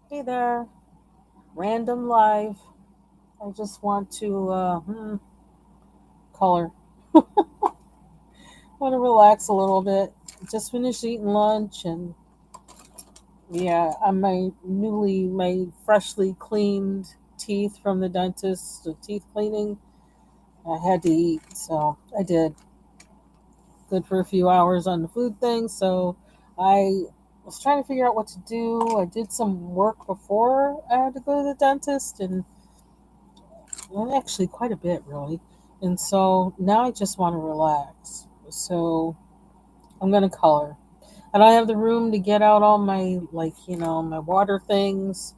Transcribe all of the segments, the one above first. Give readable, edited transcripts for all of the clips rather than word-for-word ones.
Hey there, random live. I just want to color. Want to relax a little bit. Just finished eating lunch, and yeah, on my freshly cleaned teeth from the dentist, the teeth cleaning. I had to eat, so I did. Good for a few hours on the food thing. So I was trying to figure out what to do. I did some work before I had to go to the dentist, and well, actually quite a bit really. And so now I just want to relax. So I'm gonna color. I don't have the room to get out all my my water things.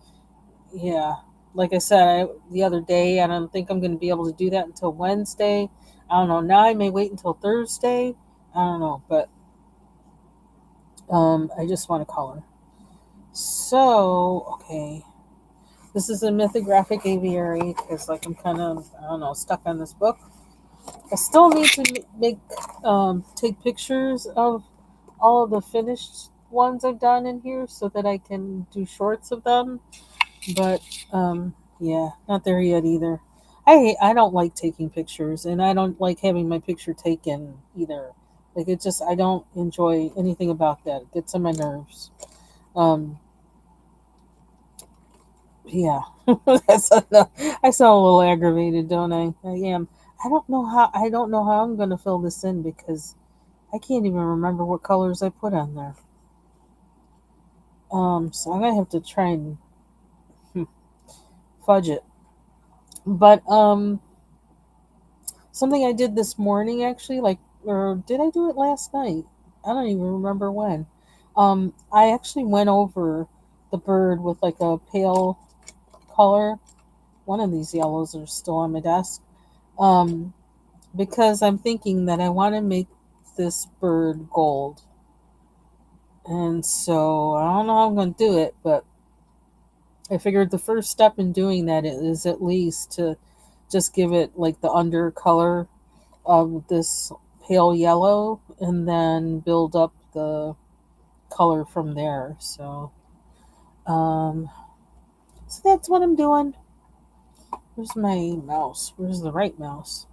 Yeah, like I said the other day, I don't think I'm gonna be able to do that until Wednesday. I don't know. Now I may wait until Thursday. I don't know, but I just want to color. So okay, this is a mythographic aviary because like I'm kind of I don't know stuck on this book. I still need to make take pictures of all of the finished ones I've done in here so that I can do shorts of them. But yeah, not there yet either. I don't like taking pictures, and I don't like having my picture taken either. Like it just I don't enjoy anything about that. It gets on my nerves. Um, yeah, I sound a little aggravated, don't I? I am. I don't know how I'm going to fill this in because I can't even remember what colors I put on there. So I'm gonna have to try and fudge it. But something I did this morning actually, like, or did I do it last night? I don't even remember when. I actually went over the bird with like a pale color. One of these yellows are still on my desk. Um, because I'm thinking that I want to make this bird gold. And so I don't know how I'm going to do it, but I figured the first step in doing that is at least to just give it like the undercolor of this pale yellow and then build up the color from there. Um, so that's what I'm doing. Where's my mouse? Where's the right mouse?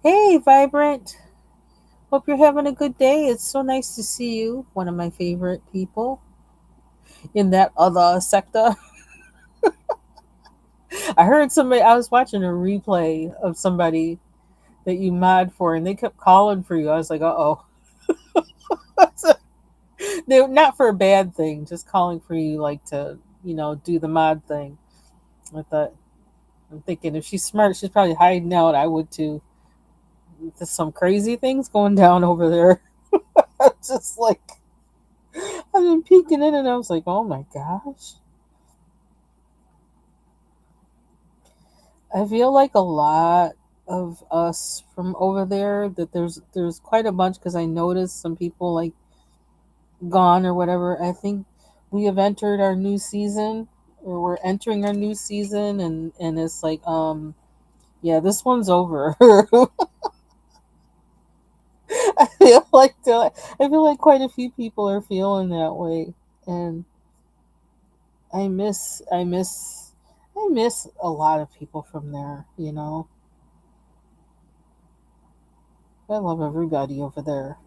Hey, Vibrant. Hope you're having a good day. It's so nice to see you. One of my favorite people in that other sector. I heard somebody, I was watching a replay of somebody that you mod for, and they kept calling for you. I was like, uh oh. They not for a bad thing, just calling for you, like to do the mod thing. I thought I'm thinking if she's smart, she's probably hiding out. I would too. There's some crazy things going down over there. Just like I've been peeking in, and I was like, oh my gosh. I feel like a lot of us from over there that there's quite a bunch because I noticed some people like gone or whatever. I think we have entered our new season or we're entering our new season and it's like yeah, this one's over. I feel like quite a few people are feeling that way and I miss I miss I miss a lot of people from there. I love everybody over there.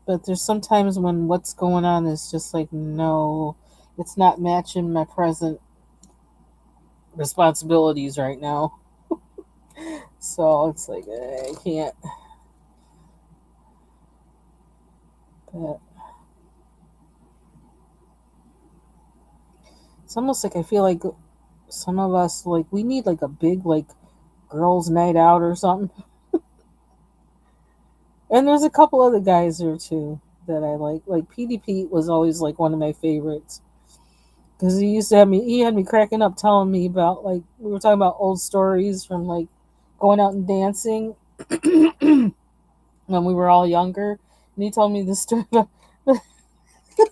But there's sometimes when what's going on is just like no, it's not matching my present responsibilities right now. So it's like I can't. But it's almost like I feel like some of us like we need like a big like girls' night out or something. And there's a couple other guys there too that I like. Like PDP was always like one of my favorites because he used to have me. He had me cracking up telling me about like we were talking about old stories from like going out and dancing when we were all younger. And he told me this story about he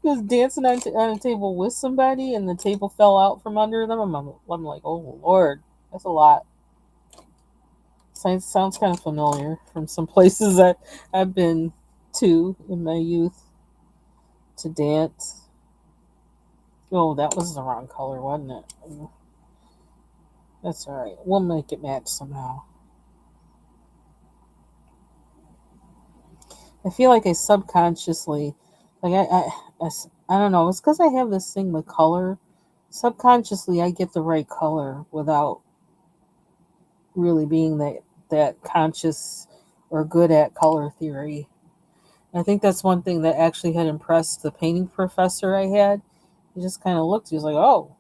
was dancing on a table with somebody, and the table fell out from under them. I'm like, oh Lord, that's a lot. Sounds kind of familiar from some places that I've been to in my youth to dance. Oh, that was the wrong color, wasn't it? That's all right. We'll make it match somehow. I feel like I subconsciously, like I don't know. It's because I have this thing with color. Subconsciously, I get the right color without really being that conscious or good at color theory. I think that's one thing that actually had impressed the painting professor I had. He just kind of looked. He was like, "Oh,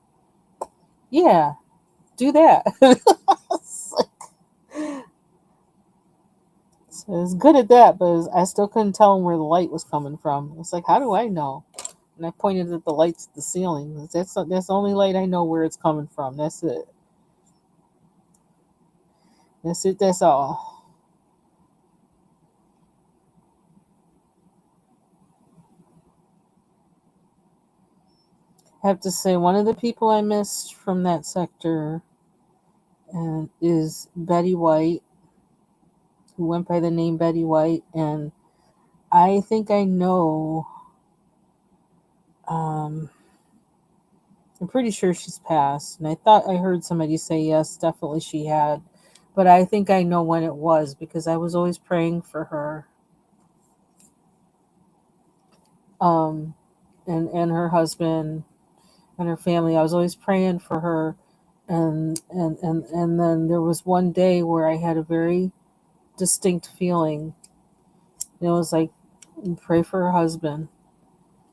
yeah, do that." So I was good at that, but I still couldn't tell him where the light was coming from. It's like, how do I know? And I pointed at the lights at the ceiling. That's the only light I know where it's coming from. That's it. That's it. That's all. I have to say, one of the people I missed from that sector is Betty White, who went by the name Betty White, and I think I know. Um, I'm pretty sure she's passed, and I thought I heard somebody say yes, definitely she had, but I think I know when it was because I was always praying for her, um, and her husband and her family. I was always praying for her, and then there was one day where I had a very distinct feeling. It was like, pray for her husband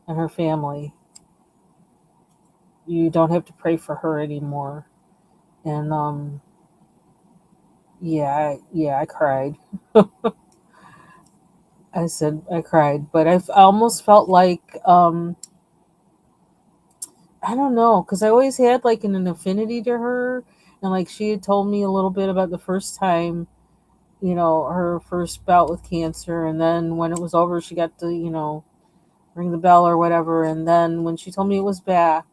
and her family. You don't have to pray for her anymore. And yeah, I cried. I said I cried, but I almost felt like I don't know, because I always had like an affinity to her, and like she had told me a little bit about the first time, her first bout with cancer, and then when it was over, she got to ring the bell or whatever, and then when she told me it was back,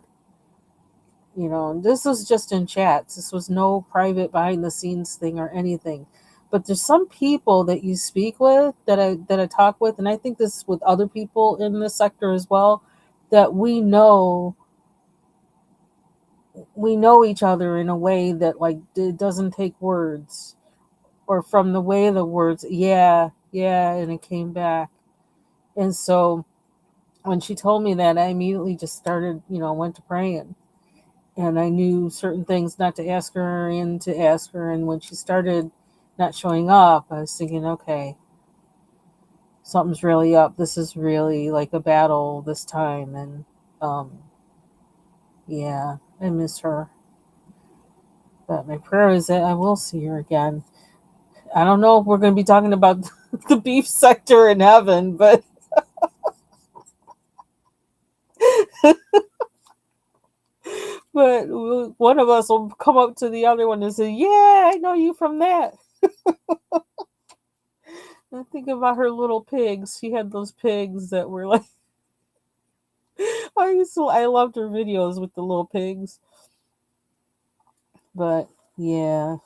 and this was just in chats. This was no private behind the scenes thing or anything. But there's some people that you speak with that I talk with, and I think this with other people in this sector as well, that we know each other in a way that like it doesn't take words or from the way the words yeah and it came back. And so when she told me that, I immediately just started, went to praying, and I knew certain things not to ask her and to ask her. And when she started not showing up, I was thinking, okay, something's really up. This is really like a battle this time. And um, yeah, I miss her. But my prayer is that I will see her again. I don't know if we're going to be talking about the beef sector in heaven, but one of us will come up to the other one and say, "Yeah, I know you from that." I think about her little pigs. She had those pigs that were like I loved her videos with the little pigs. But yeah,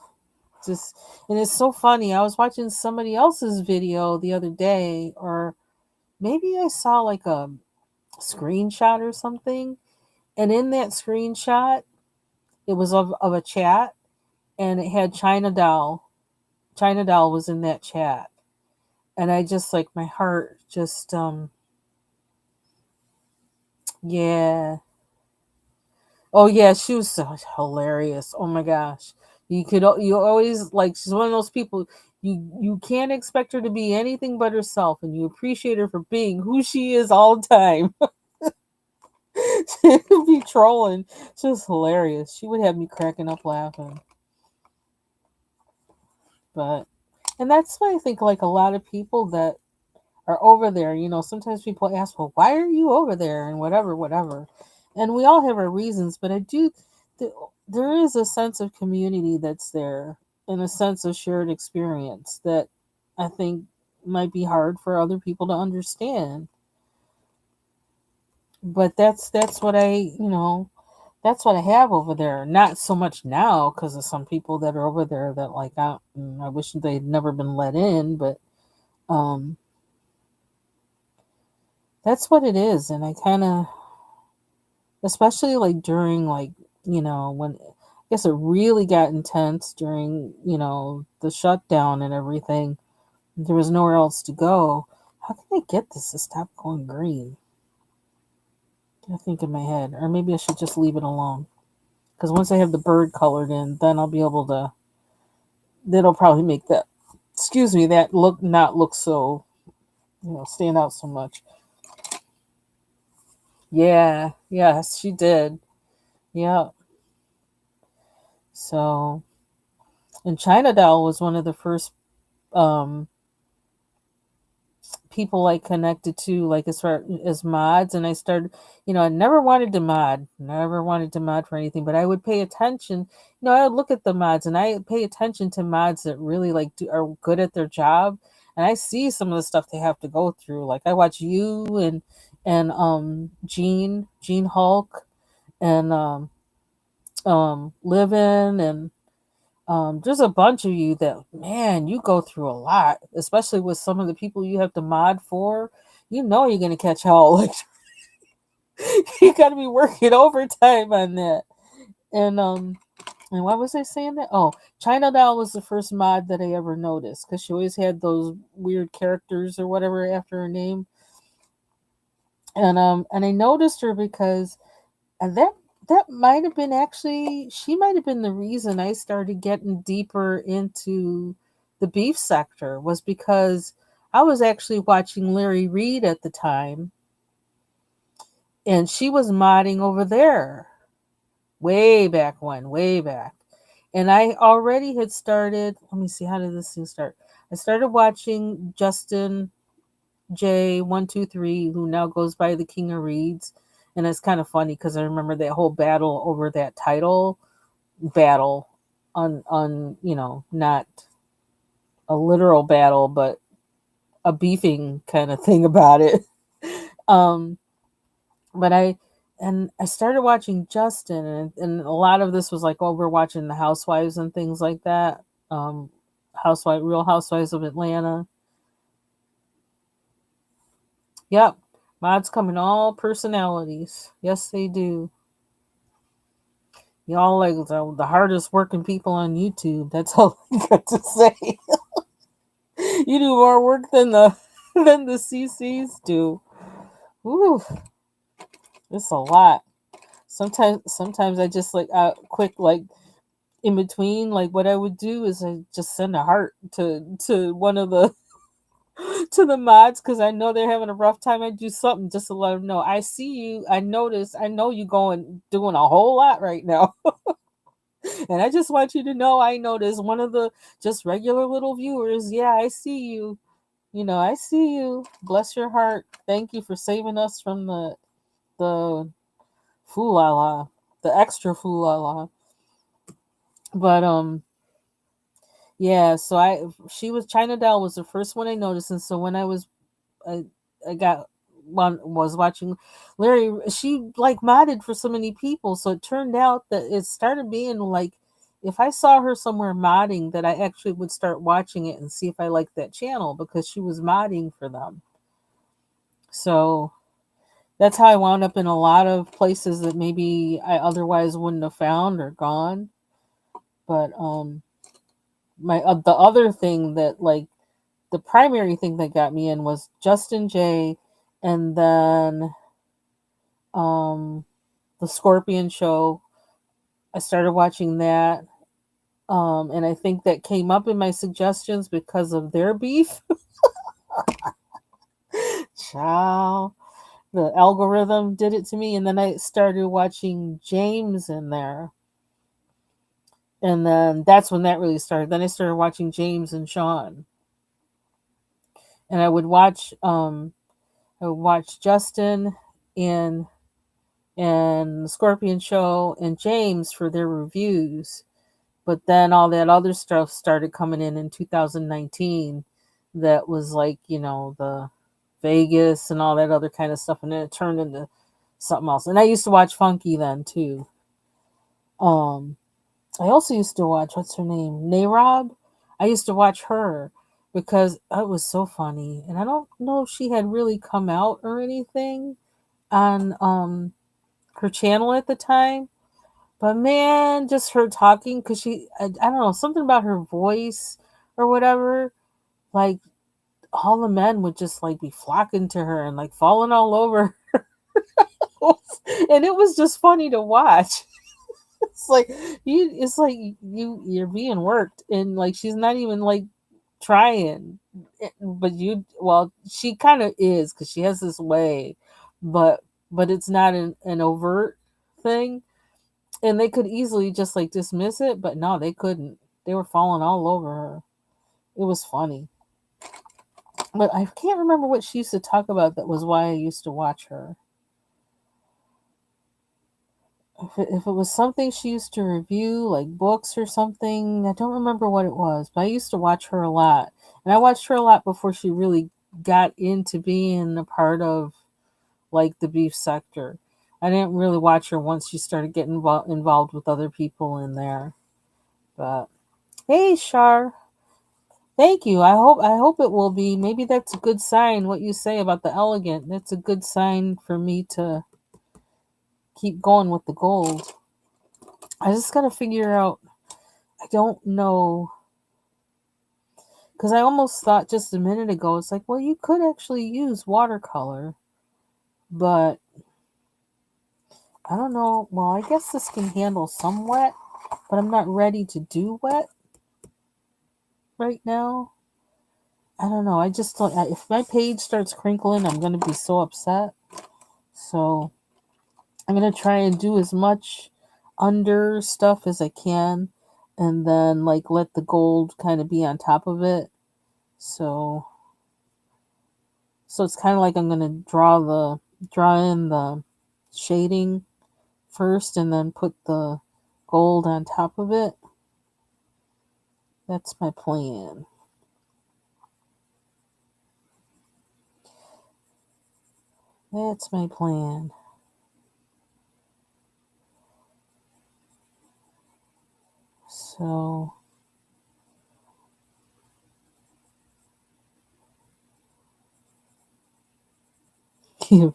just and it's so funny. I was watching somebody else's video the other day, or maybe I saw like a screenshot or something, and in that screenshot, it was of a chat, and it had China Doll. China Doll was in that chat, and I just like my heart just yeah. Oh yeah, she was so hilarious. Oh my gosh, you always like she's one of those people you can't expect her to be anything but herself, and you appreciate her for being who she is all the time. She'd be trolling, just hilarious. She would have me cracking up laughing. But and that's why I think like a lot of people that are over there. Sometimes people ask, well, why are you over there? And whatever, whatever. And we all have our reasons, but there is a sense of community that's there and a sense of shared experience that I think might be hard for other people to understand. But that's what that's what I have over there. Not so much now because of some people that are over there that like I wish they'd never been let in, but um, that's what it is, and I kind of especially like during like when I guess it really got intense during the shutdown and everything. There was nowhere else to go. How can I get this to stop going green? I think in my head, or maybe I should just leave it alone. Because once I have the bird colored in, then I'll be able to. That'll probably make that. Excuse me, that look not look so stand out so much. Yeah, yes, she did. Yeah. So, and China Doll was one of the first um people I connected to, like as far as mods. And I started, I never wanted to mod for anything, but I would pay attention. I would look at the mods and I pay attention to mods that really like are good at their job. And I see some of the stuff they have to go through. Like I watch you and Gene Hulk and Livin and there's a bunch of you that, man, you go through a lot, especially with some of the people you have to mod for. You're gonna catch hell. Like you got to be working overtime on that. And and why was I saying that? Oh, China Doll was the first mod that I ever noticed because she always had those weird characters or whatever after her name. And I noticed her because and that might have been actually she might have been the reason I started getting deeper into the beef sector was because I was actually watching Larry Reed at the time and she was modding over there way back when, way back. And I already had started, let me see, how did this thing start? I started watching Justin J123, who now goes by the King of Reeds. And it's kind of funny because I remember that whole battle over that title battle on not a literal battle, but a beefing kind of thing about it. um, but I started watching Justin, and a lot of this was like, oh, we're watching the Housewives and things like that. Um, Real Housewives of Atlanta. Yep, mods come in all personalities. Yes, they do. Y'all like the hardest working people on YouTube. That's all I got to say. You do more work than the than the CCs do. Ooh, it's a lot. Sometimes I just like quick like in between like what I would do is I just send a heart to one of the to the mods because I know they're having a rough time. I do something just to let them know I see you. I notice. I know you going doing a whole lot right now, and I just want you to know I notice one of the just regular little viewers. Yeah, I see you. I see you. Bless your heart. Thank you for saving us from the foolala, the extra foolala. But yeah. So she was China Doll was the first one I noticed, and so when I, I got one was watching Larry. She like modded for so many people, so it turned out that it started being like. If I saw her somewhere modding, that I actually would start watching it and see if I liked that channel because she was modding for them. So that's how I wound up in a lot of places that maybe I otherwise wouldn't have found or gone. But my the other thing that like the primary thing that got me in was Justin J, and then um the Scorpion Show. I started watching that. And I think that came up in my suggestions because of their beef. Ciao. The algorithm did it to me, and then I started watching James in there. And then that's when that really started. Then I started watching James and Sean, and I would watch Justin and the Scorpion Show and James for their reviews. But then all that other stuff started coming in 2019. That was like the Vegas and all that other kind of stuff, and then it turned into something else. And I used to watch Funky then too. Um, I also used to watch what's her name, Nayrob. I used to watch her because it was so funny, and I don't know if she had really come out or anything on her channel at the time. But man, just her talking, because I don't know, something about her voice or whatever, like all the men would just like be flocking to her and like falling all over. And it was just funny to watch. It's like you're being worked, and like she's not even like trying. But well, she kind of is, because she has this way, but it's not an overt thing, and they could easily just like dismiss it, but no, they couldn't. They were falling all over her. It was funny, but I can't remember what she used to talk about. That was why I used to watch her. If it was something she used to review, like books or something, I don't remember what it was, but I used to watch her a lot. And I watched her a lot before she really got into being a part of like the beef sector. I didn't really watch her once she started getting involved with other people in there. But hey, Shar, thank you. I hope it will be. Maybe that's a good sign. What you say about the elegant, that's a good sign for me to keep going with the gold. I just gotta figure out. I don't know, because I almost thought just a minute ago, it's like, well, you could actually use watercolor, but I don't know. Well, I guess this can handle some wet, but I'm not ready to do wet right now. I don't know. I just don't. If my page starts crinkling, I'm gonna be so upset. So I'm gonna try and do as much under stuff as I can, and then like let the gold kind of be on top of it. So it's kind of like I'm gonna draw in the shading first, and then put the gold on top of it. That's my plan. That's my plan. So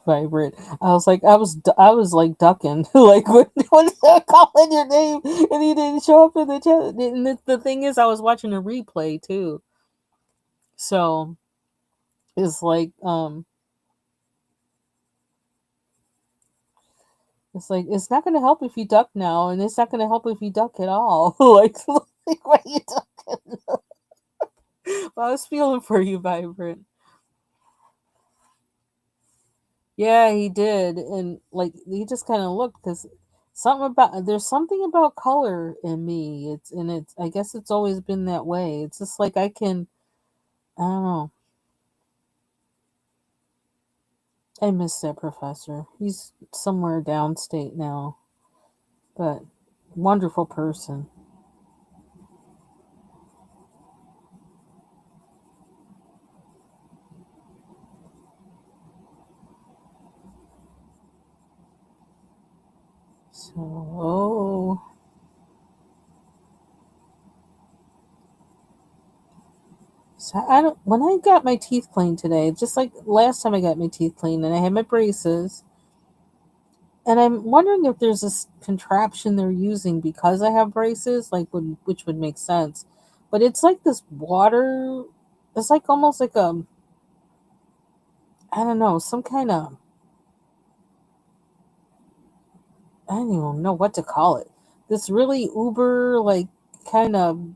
vibrant. I was like ducking, like when they're calling your name and he didn't show up in the chat. And the thing is, I was watching a replay too, so it's like it's not going to help if you duck now, and it's not going to help if you duck at all. Like what are you ducking? I was feeling for you, vibrant. Yeah, he did, and like he just kind of looked, because there's something about color in me. It's I guess it's always been that way. It's just like I don't know. I miss that professor. He's somewhere downstate now, but wonderful person. So so I don't. When I got my teeth cleaned today, just like last time I got my teeth cleaned, and I had my braces, and I'm wondering if there's this contraption they're using because I have braces, which would make sense. But it's like this water. It's like almost like I don't know, some kind of, I don't even know what to call it. This really uber like kind of,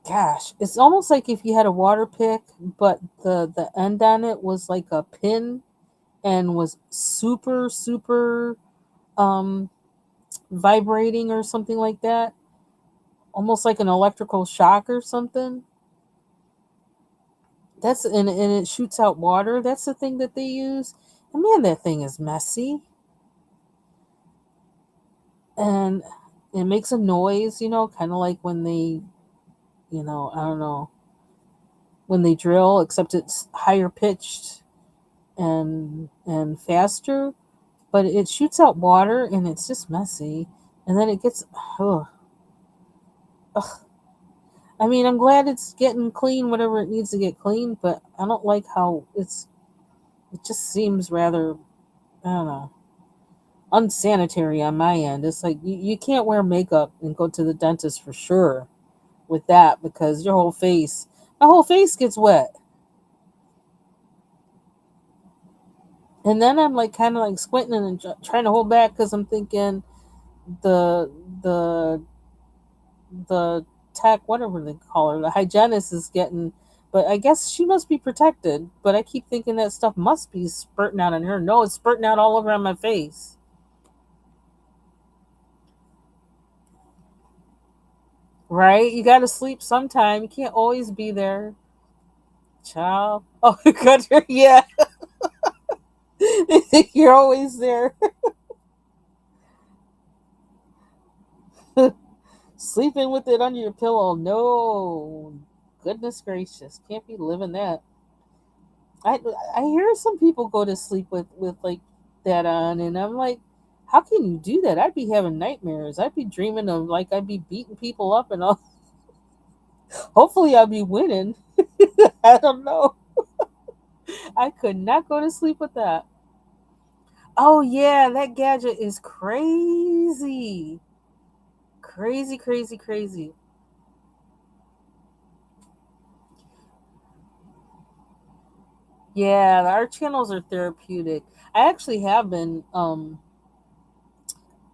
gosh, it's almost like if you had a water pick, but the end on it was like a pin and was super super um vibrating or something like that, almost like an electrical shock or something. And it shoots out water. That's the thing that they use. And man, that thing is messy, and it makes a noise, kind of like when they, I don't know, when they drill, except it's higher pitched and faster, but it shoots out water, and it's just messy. And then it gets, ugh, ugh. I mean, I'm glad it's getting clean, whatever it needs to get clean, but I don't like how it just seems rather. I don't know, unsanitary on my end. It's like you can't wear makeup and go to the dentist for sure with that because my whole face gets wet. And then I'm like kind of like squinting and trying to hold back because I'm thinking the the the tech, whatever they call her, the hygienist is getting. But I guess she must be protected. But I keep thinking that stuff must be spurting out on her. No, it's spurting out all over on my face. Right? You got to sleep sometime. You can't always be there, child. Oh, God, yeah. You're always there. Sleeping with it under your pillow. No, goodness gracious, can't be living that. I I hear some people go to sleep with like that on, and I'm like, how can you do that? I'd be having nightmares. I'd be dreaming of like I'd be beating people up and all. Hopefully, I'll be winning. I don't know. I could not go to sleep with that. Oh yeah, that gadget is crazy, crazy, crazy, crazy. Yeah, our channels are therapeutic. I actually have been. I'm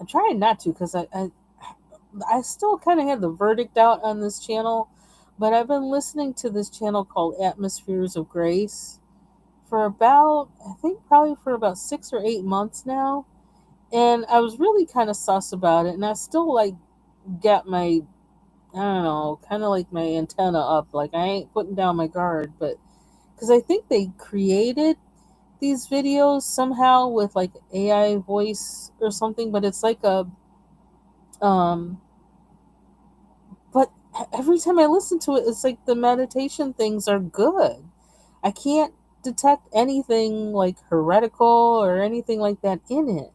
trying not to because I still kind of have the verdict out on this channel, but I've been listening to this channel called Atmospheres of Grace for about, I think probably for about 6 or 8 months now. And I was really kind of sus about it. And I still like got my, I don't know, kind of like my antenna up. Like I ain't putting down my guard, but because I think they created these videos somehow with like AI voice or something, but it's like um, but every time I listen to it, it's like the meditation things are good. I can't detect anything like heretical or anything like that in it.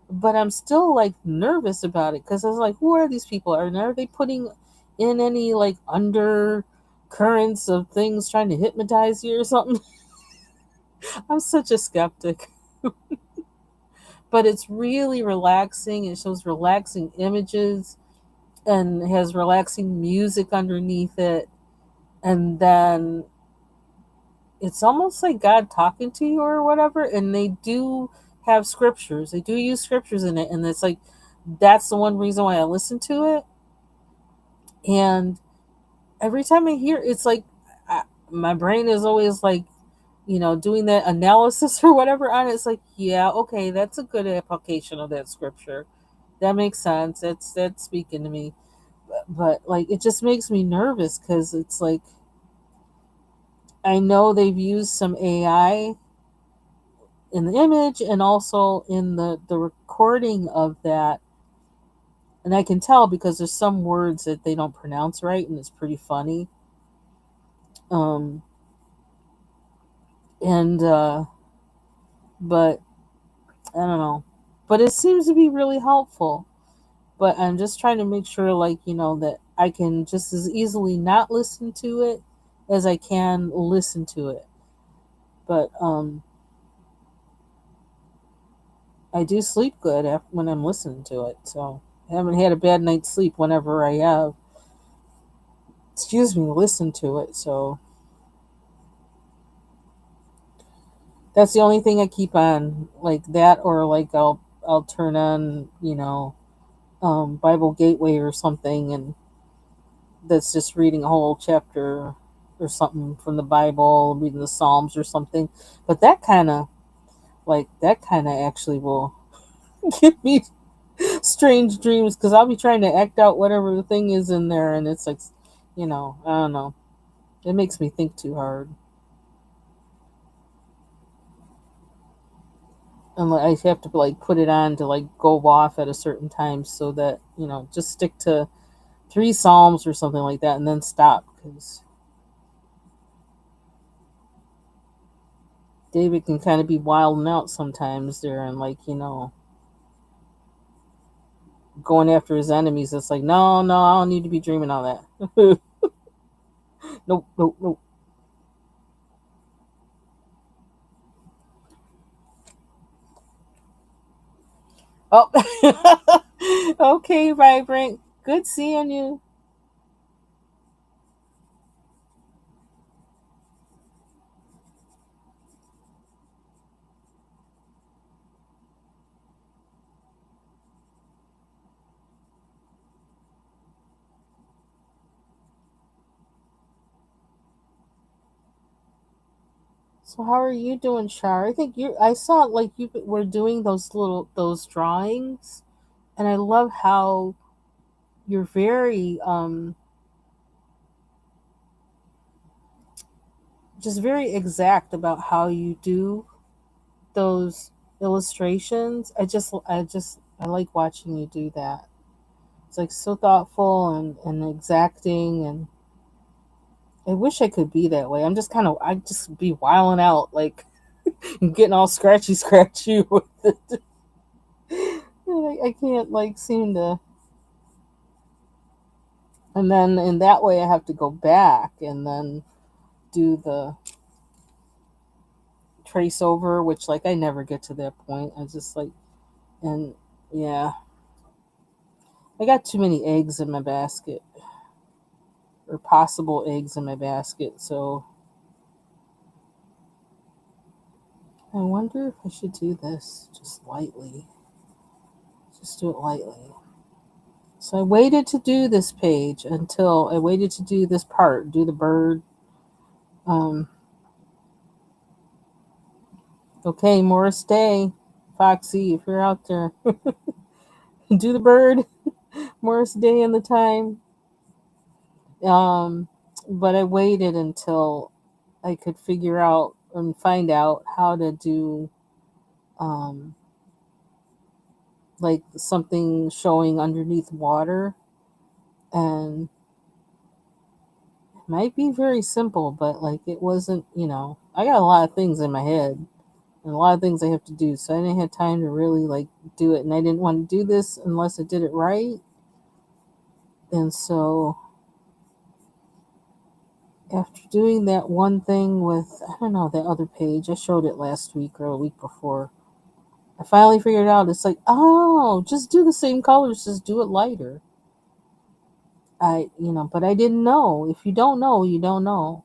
But I'm still like nervous about it because I was like, who are these people? Are they putting in any like undercurrents of things trying to hypnotize you or something? I'm such a skeptic. But it's really relaxing. It shows relaxing images and has relaxing music underneath it. And then it's almost like God talking to you or whatever. And they do have scriptures. They do use scriptures in it, and it's like that's the one reason why I listen to it. And every time I hear, it's like my brain is always like, doing that analysis or whatever on it. It's like, yeah, okay, that's a good application of that scripture. That makes sense. That's speaking to me. But like, it just makes me nervous because it's like I know they've used some AI in the image and also in the recording of that, and I can tell because there's some words that they don't pronounce right, and it's pretty funny. um and but I don't know, but it seems to be really helpful. But I'm just trying to make sure, like, that I can just as easily not listen to it as I can listen to it. But I do sleep good when I'm listening to it, so I haven't had a bad night's sleep whenever I have, excuse me, listen to it. So that's the only thing I keep on, like that, or like I'll turn on, Bible Gateway or something, and that's just reading a whole chapter or something from the Bible, reading the Psalms or something. But that kind of actually will give me strange dreams because I'll be trying to act out whatever the thing is in there, and it's like, I don't know. It makes me think too hard. And I have to like put it on to like go off at a certain time so that just stick to 3 psalms or something like that and then stop because David can kind of be wilding out sometimes there and like going after his enemies. It's like no, no, I don't need to be dreaming all that. Nope, nope, nope. Oh, okay, Vibrant. Good seeing you. So how are you doing, Shar? I think you. I saw like you were doing those drawings, and I love how you're very just very exact about how you do those illustrations. I like watching you do that. It's like so thoughtful and exacting, and I wish I could be that way. I just be wiling out like getting all scratchy with it. I can't like seem to, and then in that way I have to go back and then do the trace over, which like I never get to that point. I just like, and yeah, I got too many eggs in my basket, or possible eggs in my basket. So I wonder if I should do this just lightly. Just do it lightly. So I waited to do this page until I waited to do this part, do the bird. Um, okay, Morris Day, Foxy, if you're out there, do the bird. Morris Day and the time. Um, but I waited until I could figure out and find out how to do um, like something showing underneath water, and it might be very simple, but like it wasn't. I got a lot of things in my head and a lot of things I have to do, so I didn't have time to really like do it, and I didn't want to do this unless I did it right, and so after doing that one thing with, I don't know, that other page, I showed it last week or a week before. I finally figured out it's like, oh, just do the same colors, just do it lighter. But I didn't know. If you don't know, you don't know.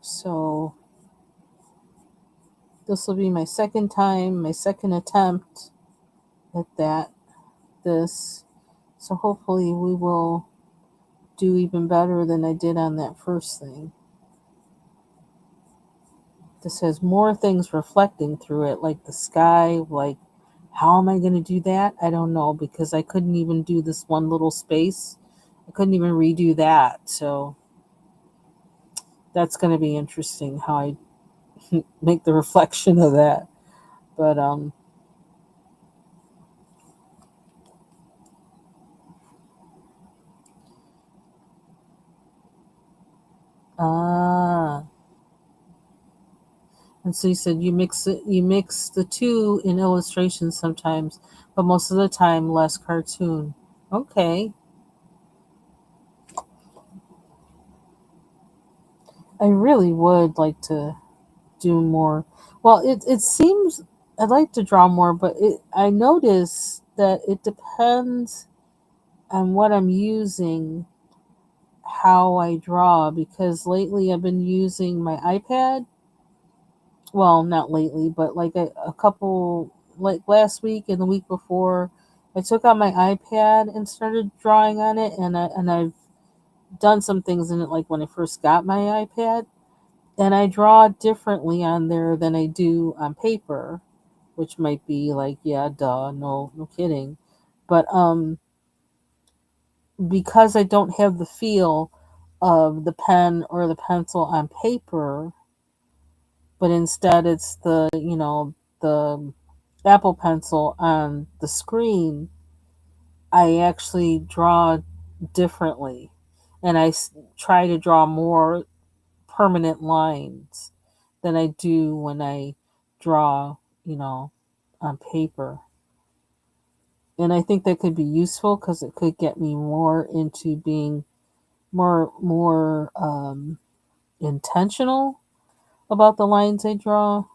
So this will be my second time, my second attempt at that. This. So hopefully we will do even better than I did on that first thing. This has more things reflecting through it, like the sky. Like, how am I going to do that? I don't know, because I couldn't even do this one little space. I couldn't even redo that. So that's going to be interesting how I make the reflection of that. But ah, and so you said you mix the two in illustrations sometimes, but most of the time less cartoon. Okay, I really would like to do more. Well, it seems I'd like to draw more, but I notice that it depends on what I'm using, how I draw, because lately I've been using my iPad. Well, not lately, but like a couple, like last week and the week before, I took out my iPad and started drawing on it, and I've done some things in it, like when I first got my iPad, and I draw differently on there than I do on paper, which might be like, yeah, duh, no kidding. But because I don't have the feel of the pen or the pencil on paper, but instead it's the Apple Pencil on the screen, I actually draw differently, and try to draw more permanent lines than I do when I draw, on paper. And I think that could be useful because it could get me more into being more intentional about the lines I draw.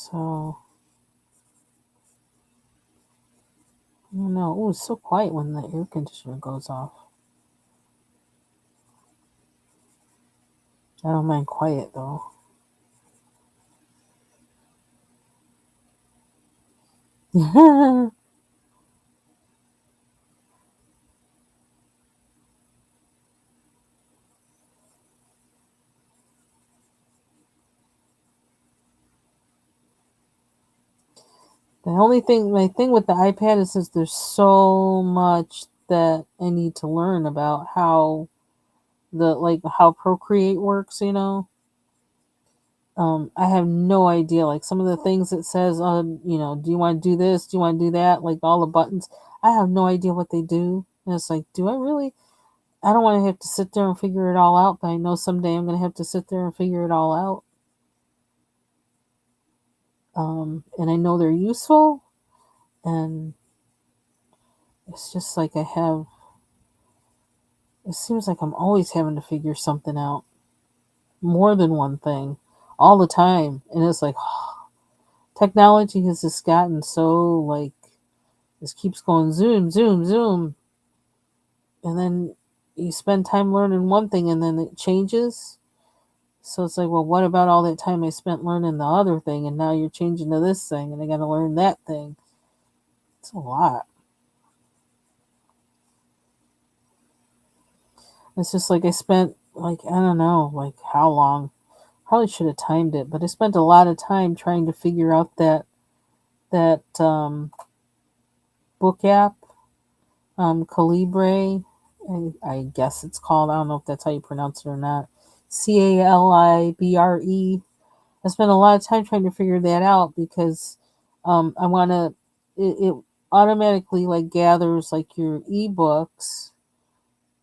So, I don't know. Oh, it's so quiet when the air conditioner goes off. I don't mind quiet though. The only thing, my thing with the iPad is there's so much that I need to learn about how how Procreate works, I have no idea. Like some of the things it says on, do you want to do this? Do you want to do that? Like all the buttons. I have no idea what they do. And it's like, do I really? I don't want to have to sit there and figure it all out, but I know someday I'm going to have to sit there and figure it all out. And I know they're useful. And it's just like it seems like I'm always having to figure something out. More than one thing. All the time. And it's like, technology has just gotten so like, this keeps going zoom, zoom, zoom. And then you spend time learning one thing and then it changes. So it's like, well, what about all that time I spent learning the other thing and now you're changing to this thing and I got to learn that thing? It's a lot. It's just like I spent like, I don't know, like how long. Probably should have timed it, but I spent a lot of time trying to figure out that book app, Calibre. I guess it's called. I don't know if that's how you pronounce it or not. Calibre. I spent a lot of time trying to figure that out because I want to. It automatically like gathers like your ebooks,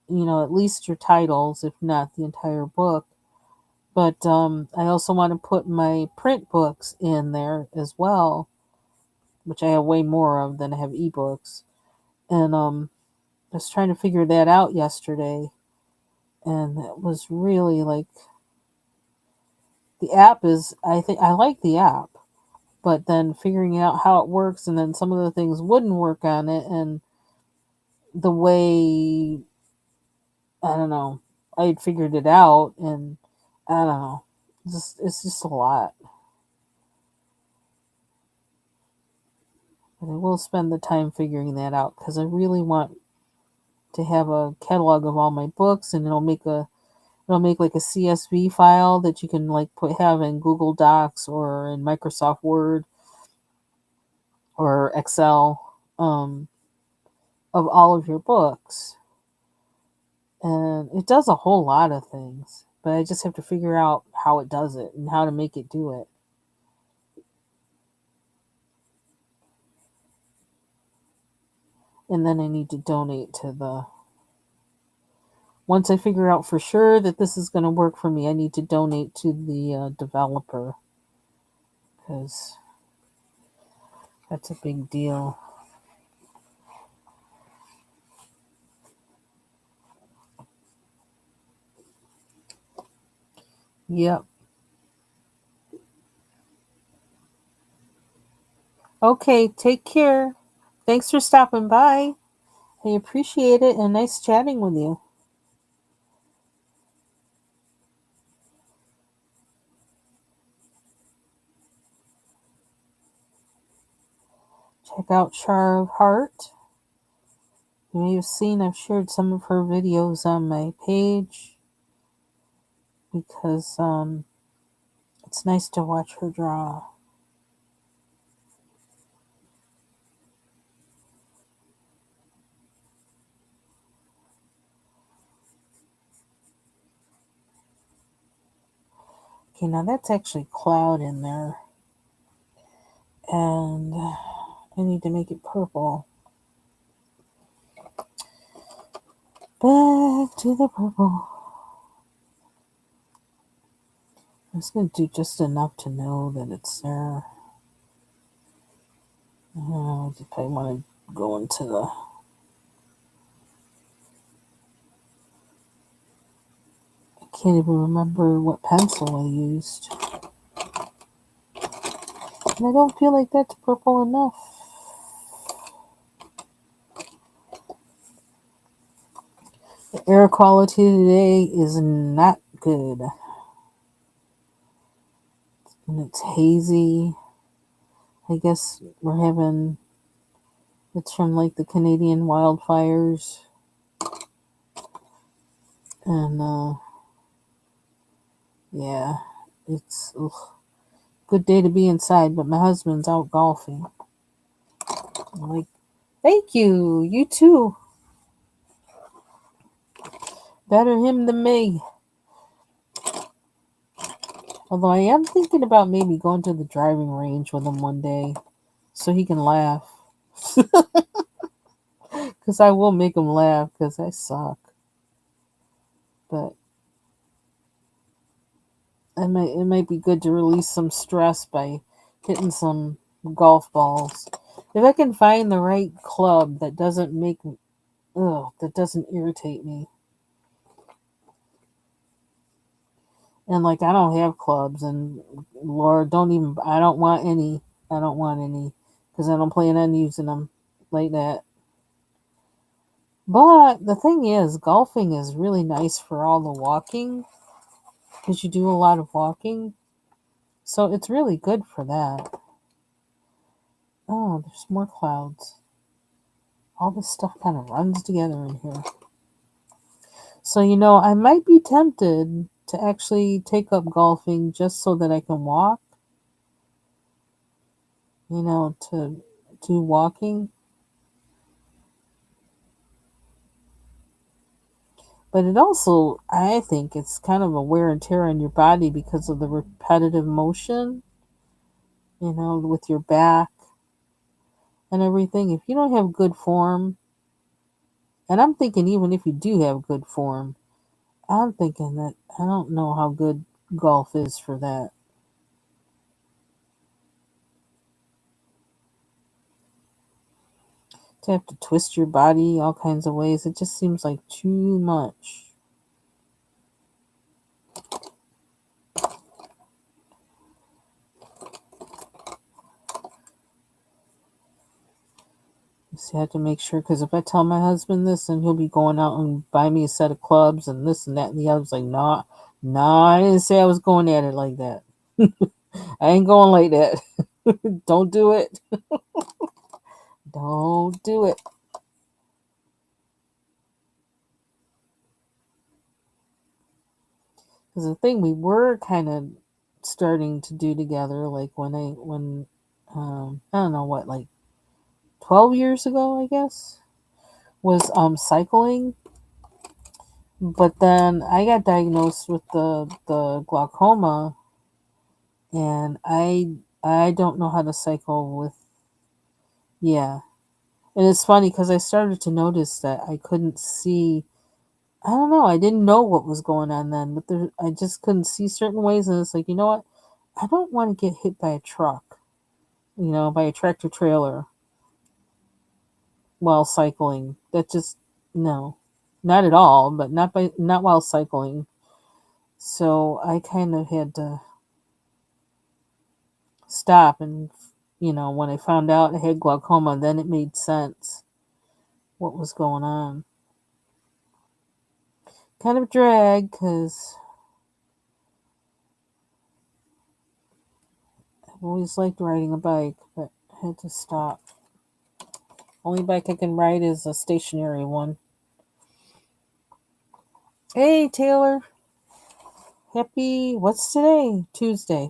at least your titles, if not the entire book. But I also want to put my print books in there as well, which I have way more of than I have ebooks. And I was trying to figure that out yesterday, and it was really like the app is. I think I like the app, but then figuring out how it works, and then some of the things wouldn't work on it, and the way I don't know, I'd figured it out, and I don't know, it's just a lot. But I will spend the time figuring that out because I really want to have a catalog of all my books, and it'll make like a CSV file that you can like have in Google Docs or in Microsoft Word or Excel, of all of your books. And it does a whole lot of things, but I just have to figure out how it does it and how to make it do it. And then I need to donate to the. Once I figure out for sure that this is going to work for me, I need to donate to the developer because that's a big deal. Yep. Okay, take care. Thanks for stopping by. I appreciate it and nice chatting with you. Check out Char of Heart. You may have seen I've shared some of her videos on my page because it's nice to watch her draw. Okay, now that's actually cloud in there. And I need to make it purple. Back to the purple. I'm just going to do just enough to know that it's there. If I want to go into the. I can't even remember what pencil I used. And I don't feel like that's purple enough. The air quality today is not good. And it's hazy. I guess we're having, it's from like the Canadian wildfires. And yeah, it's a good day to be inside, but my husband's out golfing. I'm like, thank you, you too. Better him than me. Although I am thinking about maybe going to the driving range with him one day so he can laugh. Because I will make him laugh because I suck. But it might be good to release some stress by hitting some golf balls. If I can find the right club that doesn't that doesn't irritate me. And like I don't have clubs, and Lord, I don't want any. I don't want any because I don't plan on using them like that. But the thing is, golfing is really nice for all the walking because you do a lot of walking. So it's really good for that. Oh, there's more clouds. All this stuff kind of runs together in here. So, I might be tempted to actually take up golfing just so that I can walk, to do walking. But it also, I think it's kind of a wear and tear on your body because of the repetitive motion, with your back and everything. If you don't have good form, and I'm thinking even if you do have good form, I'm thinking that I don't know how good golf is for that. To have to twist your body all kinds of ways, it just seems like too much. So I have to make sure, because if I tell my husband this, then he'll be going out and buy me a set of clubs and this and that and the other. It's like, nah, I didn't say I was going at it like that. I ain't going like that. Don't do it. Don't do it. Because the thing we were kind of starting to do together, like when I don't know what, like 12 years ago, I guess, was cycling. But then I got diagnosed with the glaucoma, and I don't know how to cycle with, yeah. And it's funny because I started to notice that I couldn't see. I don't know. I didn't know what was going on then, but I just couldn't see certain ways, and it's like, you know what? I don't want to get hit by a truck, by a tractor trailer while cycling. That just, no, not at all. But not while cycling. So I kind of had to stop, and when I found out I had glaucoma, then it made sense what was going on. Kind of drag because I've always liked riding a bike, but I had to stop. Only bike I can ride is a stationary one. Hey Taylor, what's today? Tuesday.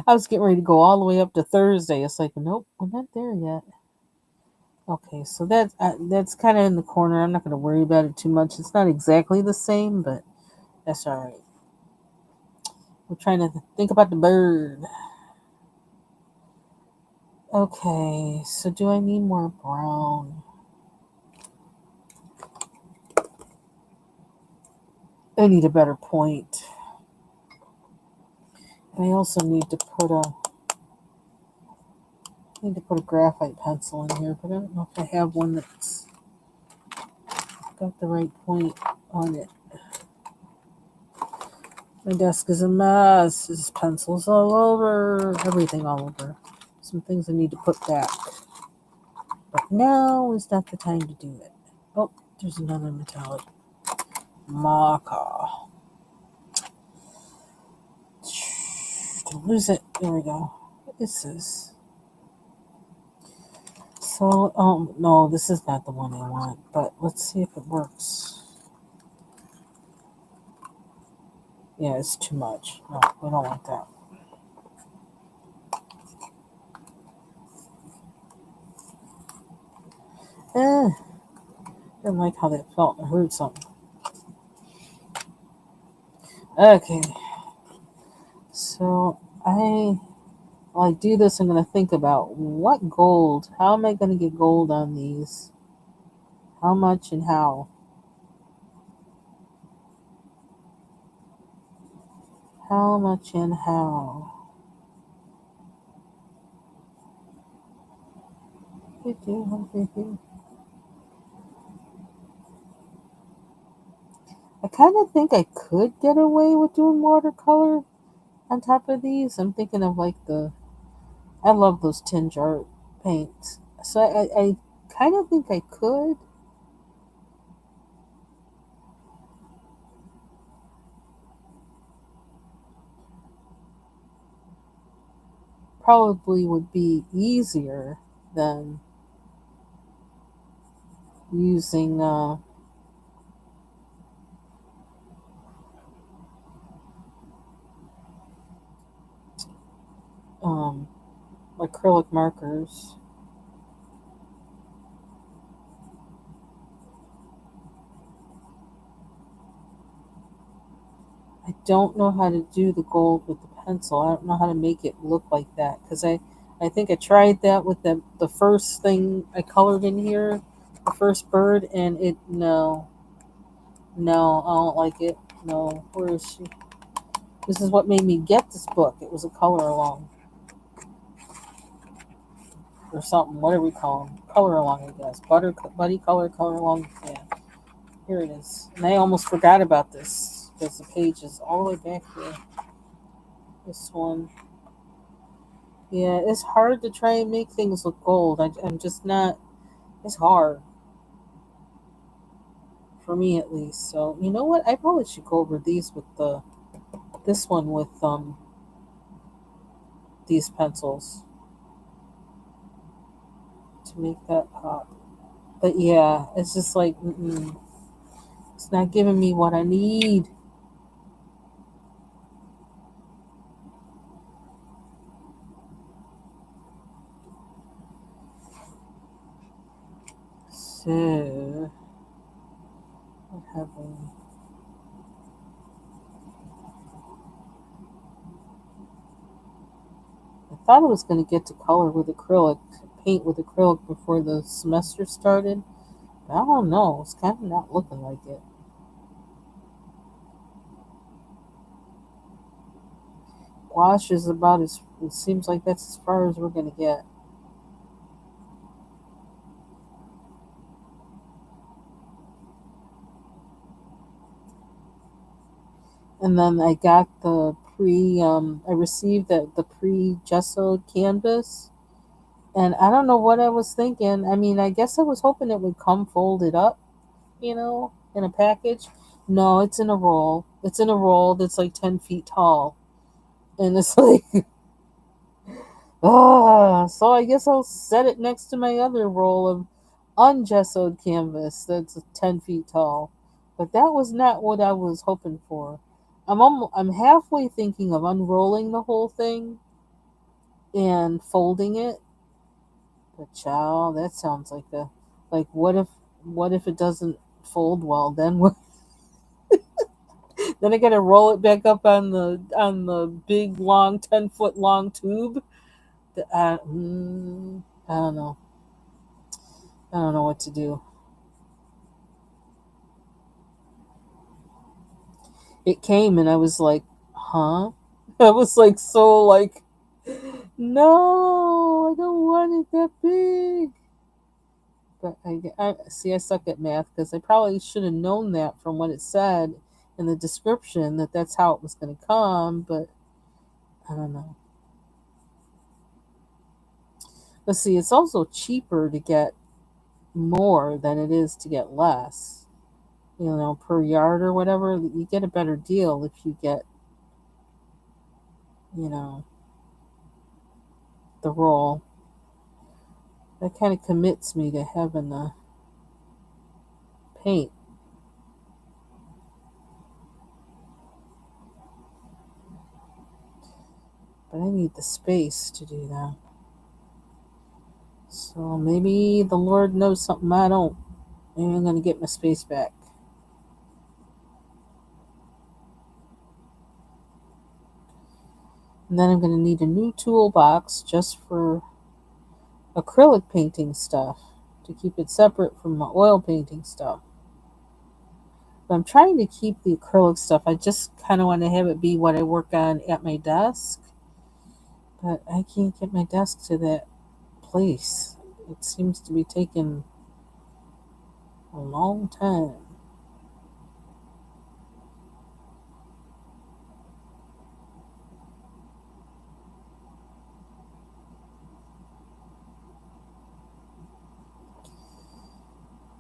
I was getting ready to go all the way up to Thursday. It's like, nope, we're not there yet. Okay, so that's kind of in the corner. I'm not going to worry about it too much. It's not exactly the same, but that's all right. We're trying to think about the bird. Okay, so do I need more brown? I need a better point. I also need to put a graphite pencil in here, but I don't know if I have one that's got the right point on it. My desk is a mess. There's pencils all over, everything all over. some things I need to put back. But now is not the time to do it. Oh, there's another metallic marker. Don't lose it. There we go. What is this? So, no, this is not the one I want, but let's see if it works. Yeah, it's too much. No, we don't want that. Didn't like how that felt. I heard something. Okay. So, while I do this, I'm going to think about what gold, how am I going to get gold on these? How much and how? How much and how? I kind of think I could get away with doing watercolor on top of these. I'm thinking of like I love those tinge art paints. So I kind of think I could. Probably would be easier than using um, acrylic markers. I don't know how to do the gold with the pencil. I don't know how to make it look like that because I think I tried that with the first thing I colored in here, the first bird, and no, I don't like it. No, where is she? This is what made me get this book. It was a color along or something. What do we call them? Color along, I guess. Buddy color along. Yeah, here it is. And I almost forgot about this because the page is all the way back here. This one. Yeah, it's hard to try and make things look gold. I'm just not. It's hard for me at least. So you know what? I probably should go over these with this one with these pencils to make that pop. But yeah, it's just like it's not giving me what I need. So what have we? I thought I was going to get to color with acrylic, paint with acrylic before the semester started. But I don't know. It's kind of not looking like it. Wash is about as. It seems like that's as far as we're going to get. And then I got the I received the pre-gessoed canvas. And I don't know what I was thinking. I mean, I guess I was hoping it would come folded up, in a package. No, it's in a roll. It's in a roll that's like 10 feet tall. And it's like, so I guess I'll set it next to my other roll of ungessoed canvas that's 10 feet tall. But that was not what I was hoping for. I'm halfway thinking of unrolling the whole thing and folding it. But child, that sounds like what if it doesn't fold well? Then what? Then I gotta roll it back up on the big long 10-foot long tube. I don't know. I don't know what to do. It came and I was like, huh? I was like so like, no, I don't want it that big. But I see. I suck at math because I probably should have known that from what it said in the description that that's how it was going to come. But I don't know. But see, it's also cheaper to get more than it is to get less. Per yard or whatever. You get a better deal if you get, you know, the roll. That kind of commits me to having the paint. But I need the space to do that. So maybe the Lord knows something I don't. Maybe I'm going to get my space back. And then I'm going to need a new toolbox just for acrylic painting stuff to keep it separate from my oil painting stuff. But I'm trying to keep the acrylic stuff. I just kind of want to have it be what I work on at my desk. But I can't get my desk to that place. It seems to be taking a long time.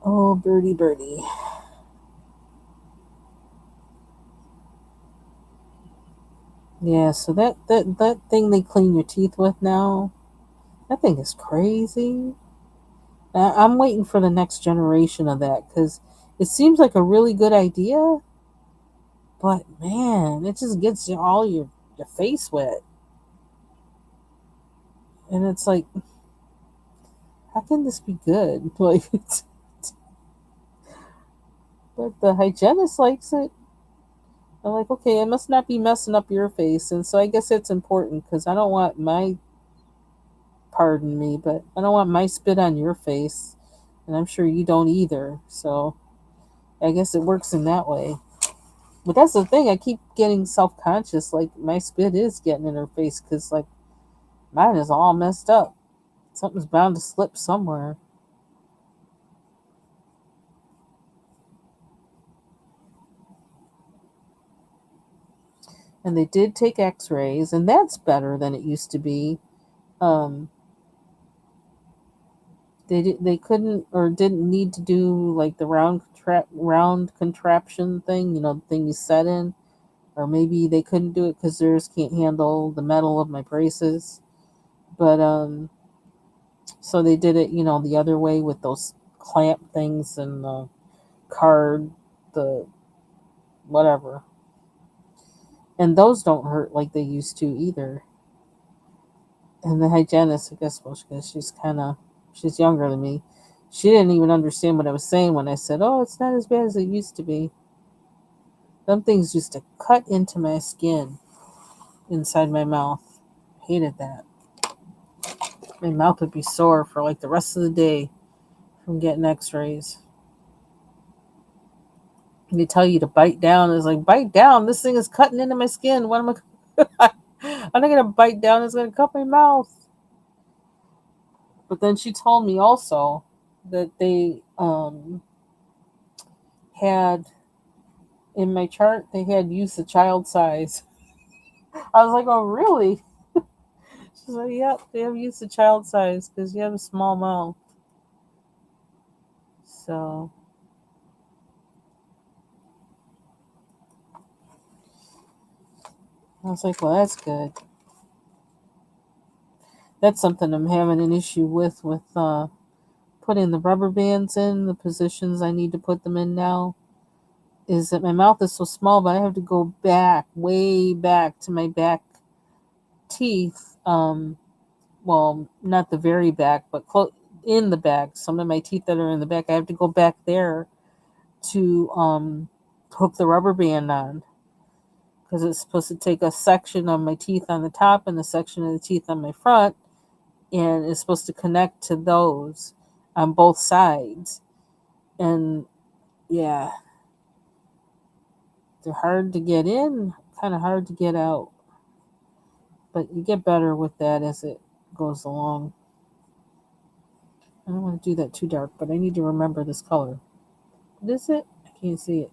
Oh, birdie, birdie. Yeah, so that thing they clean your teeth with now, that thing is crazy. I'm waiting for the next generation of that because it seems like a really good idea, but man, it just gets all your face wet. And it's like, how can this be good? Like, but the hygienist likes it. I'm like, okay, I must not be messing up your face. And so I guess it's important because I don't want pardon me, but I don't want my spit on your face. And I'm sure you don't either. So I guess it works in that way. But that's the thing. I keep getting self conscious. Like, my spit is getting in her face because, like, mine is all messed up. Something's bound to slip somewhere. And they did take x-rays, and that's better than it used to be. Um, they couldn't or didn't need to do like the round contraption thing, the thing you set in, or maybe they couldn't do it because theirs can't handle the metal of my braces. But so they did it, the other way with those clamp things and the card, the whatever, and those don't hurt like they used to either. And the hygienist, I guess, well, because she's younger than me. She didn't even understand what I was saying when I said, "Oh, it's not as bad as it used to be." Them things used to cut into my skin inside my mouth. Hated that. My mouth would be sore for like the rest of the day from getting X-rays. And they tell you to bite down. It's like, bite down. This thing is cutting into my skin. What am I? I'm not gonna bite down. It's gonna cut my mouth. But then she told me also that they had in my chart they had use the child size. I was like, oh really? She's like, yep, they have use the child size because you have a small mouth. So I was like, well, that's good. That's something I'm having an issue with putting the rubber bands in the positions I need to put them in now. Is that my mouth is so small, but I have to go back, way back to my back teeth. Well, not the very back, but in the back. Some of my teeth that are in the back, I have to go back there to hook the rubber band on because it's supposed to take a section of my teeth on the top and a section of the teeth on my front, and it's supposed to connect to those on both sides. And yeah, they're hard to get in, kind of hard to get out, but you get better with that as it goes along. I don't want to do that too dark, but I need to remember this color. What is it? I can't see it.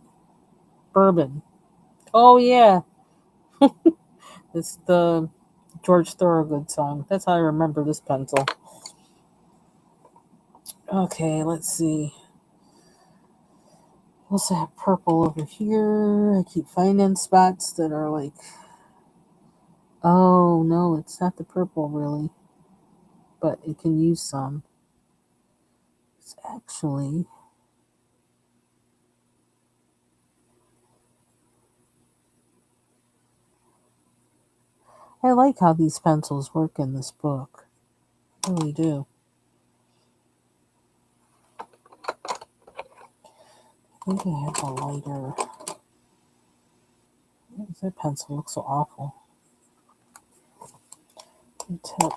Bourbon. Oh yeah, it's the George Thorogood song. That's how I remember this pencil. Okay, let's see. Also have purple over here. I keep finding spots that are like, oh no, it's not the purple really, but it can use some. It's actually, I like how these pencils work in this book. I really do. I think I have a lighter. That pencil looks so awful. Tip.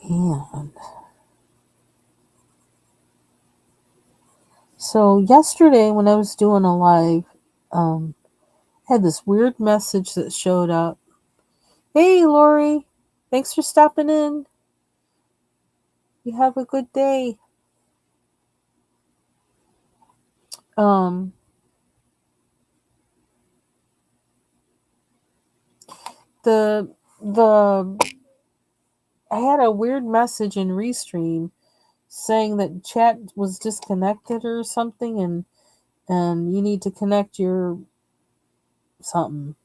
And so yesterday when I was doing a live, I had this weird message that showed up. Hey, Lori, thanks for stopping in. You have a good day. Um, the the I had a weird message in Restream saying that chat was disconnected or something, and you need to connect your something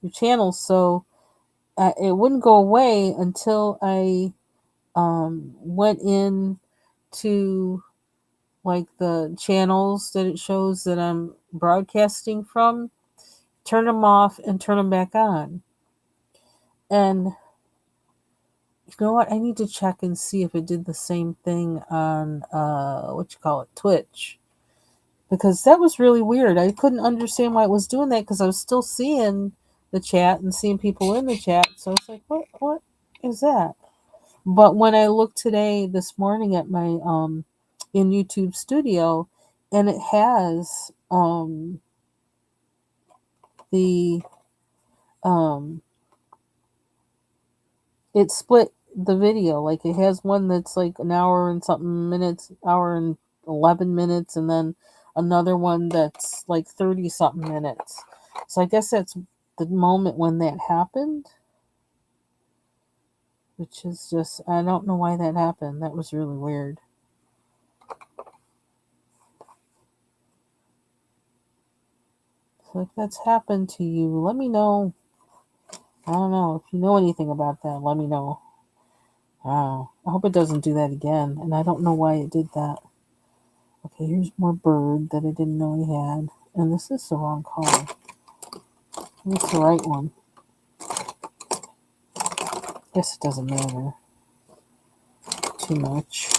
your channel. So it wouldn't go away until I went in to like the channels that it shows that I'm broadcasting from, turn them off and turn them back on. And you know what? I need to check and see if it did the same thing on Twitch. Because that was really weird. I couldn't understand why it was doing that because I was still seeing the chat and seeing people in the chat. So it's like, what is that? But when I looked today, this morning at my in YouTube Studio, and it has the um it split the video. Like it has one that's like an hour and something minutes, hour and 11 minutes, and then another one that's like 30 something minutes. So I guess that's the moment when that happened, which is just, I don't know why that happened. That was really weird. So if that's happened to you, let me know. I don't know. If you know anything about that, let me know. I hope it doesn't do that again. And I don't know why it did that. Okay, here's more bird that I didn't know he had. And this is the wrong color. It's the right one. Guess it doesn't matter too much.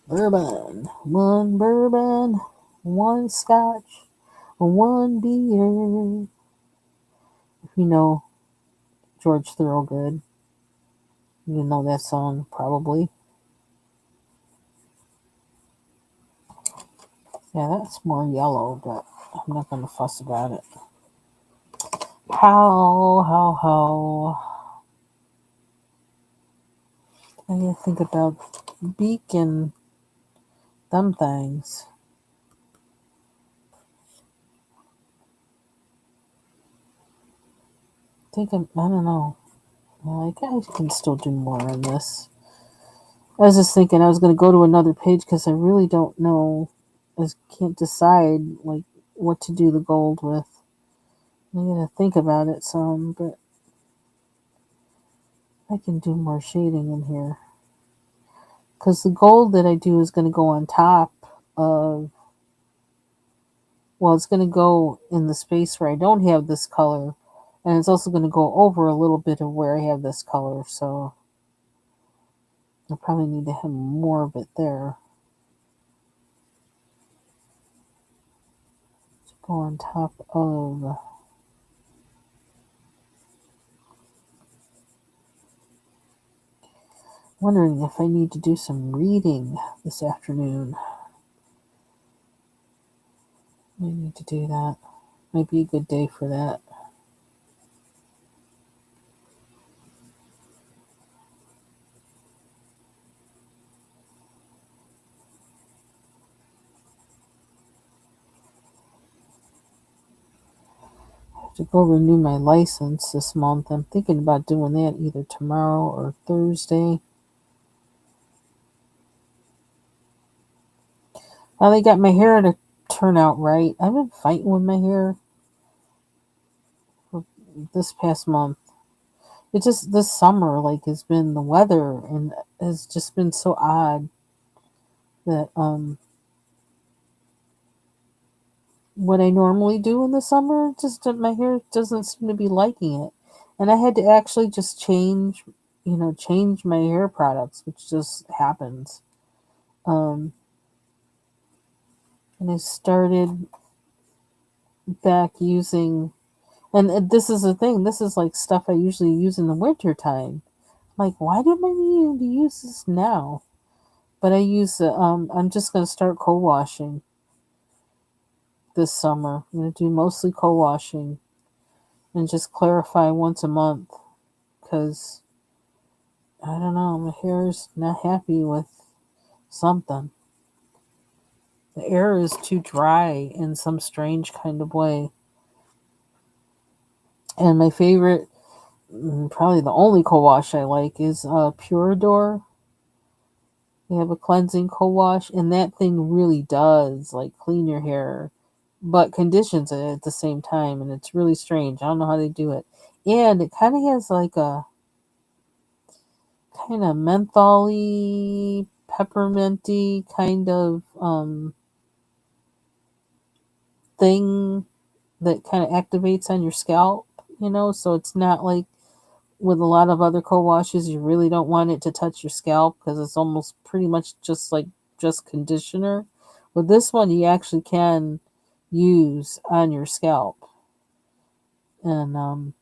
Bourbon, one scotch, one beer. If you know George Thorogood, you know that song probably. Yeah, that's more yellow, but I'm not going to fuss about it. How. I gotta think about beak and them things. I don't know. Like, I can still do more on this. I was just thinking I was going to go to another page because I really don't know. I can't decide, like, what to do the gold with. I gotta think about it some, but I can do more shading in here. Because the gold that I do is going to go on top of, well, it's going to go in the space where I don't have this color. And it's also going to go over a little bit of where I have this color. So I probably need to have more of it there. To go on top of. Wondering if I need to do some reading this afternoon. I need to do that. Might be a good day for that. To go renew my license this month. I'm thinking about doing that either tomorrow or Thursday. Well, they got my hair to turn out right. I've been fighting with my hair for this past month. It just this summer has been the weather and has just been so odd that what I normally do in the summer just my hair doesn't seem to be liking it, and I had to actually just change my hair products, which just happens. Um, and I started back using, and this is the thing. This is like stuff I usually use in the winter time. Like, why do I need to use this now? But I use I'm just gonna start co-washing this summer. I'm gonna do mostly co-washing and just clarify once a month because I don't know, my hair's not happy with something. The air is too dry in some strange kind of way. And my favorite, probably the only co-wash I like is Purador. They have a cleansing co-wash, and that thing really does like clean your hair, but conditions it at the same time, and it's really strange. I don't know how they do it, and it kind of has like a kind of mentholy, pepperminty kind of thing that kind of activates on your scalp. So it's not like with a lot of other co-washes, you really don't want it to touch your scalp because it's almost pretty much just conditioner. With this one, you actually can use on your scalp, and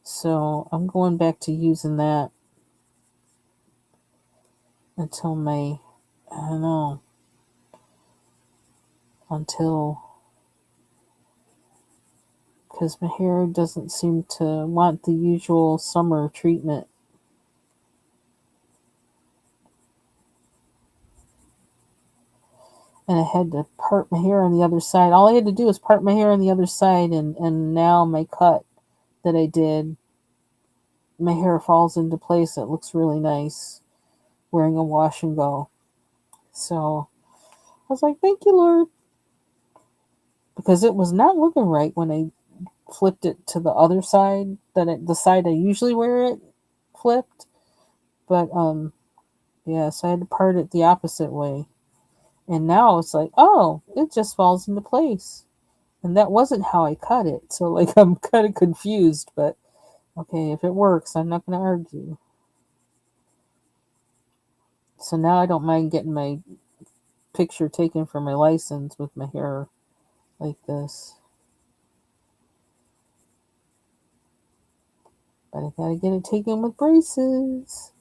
so I'm going back to using that until May. I don't know, until because my hair doesn't seem to want the usual summer treatment. And I had to part my hair on the other side. All I had to do was part my hair on the other side, and now my cut that I did, my hair falls into place. It looks really nice wearing a wash and go. So I was like, thank you, Lord. Because it was not looking right when I flipped it to the other side, the side I usually wear it flipped. But yeah, so I had to part it the opposite way. And now it's like, oh, it just falls into place. And that wasn't how I cut it. So I'm kind of confused, but okay, if it works, I'm not going to argue. So now I don't mind getting my picture taken for my license with my hair like this. But I gotta get it taken with braces.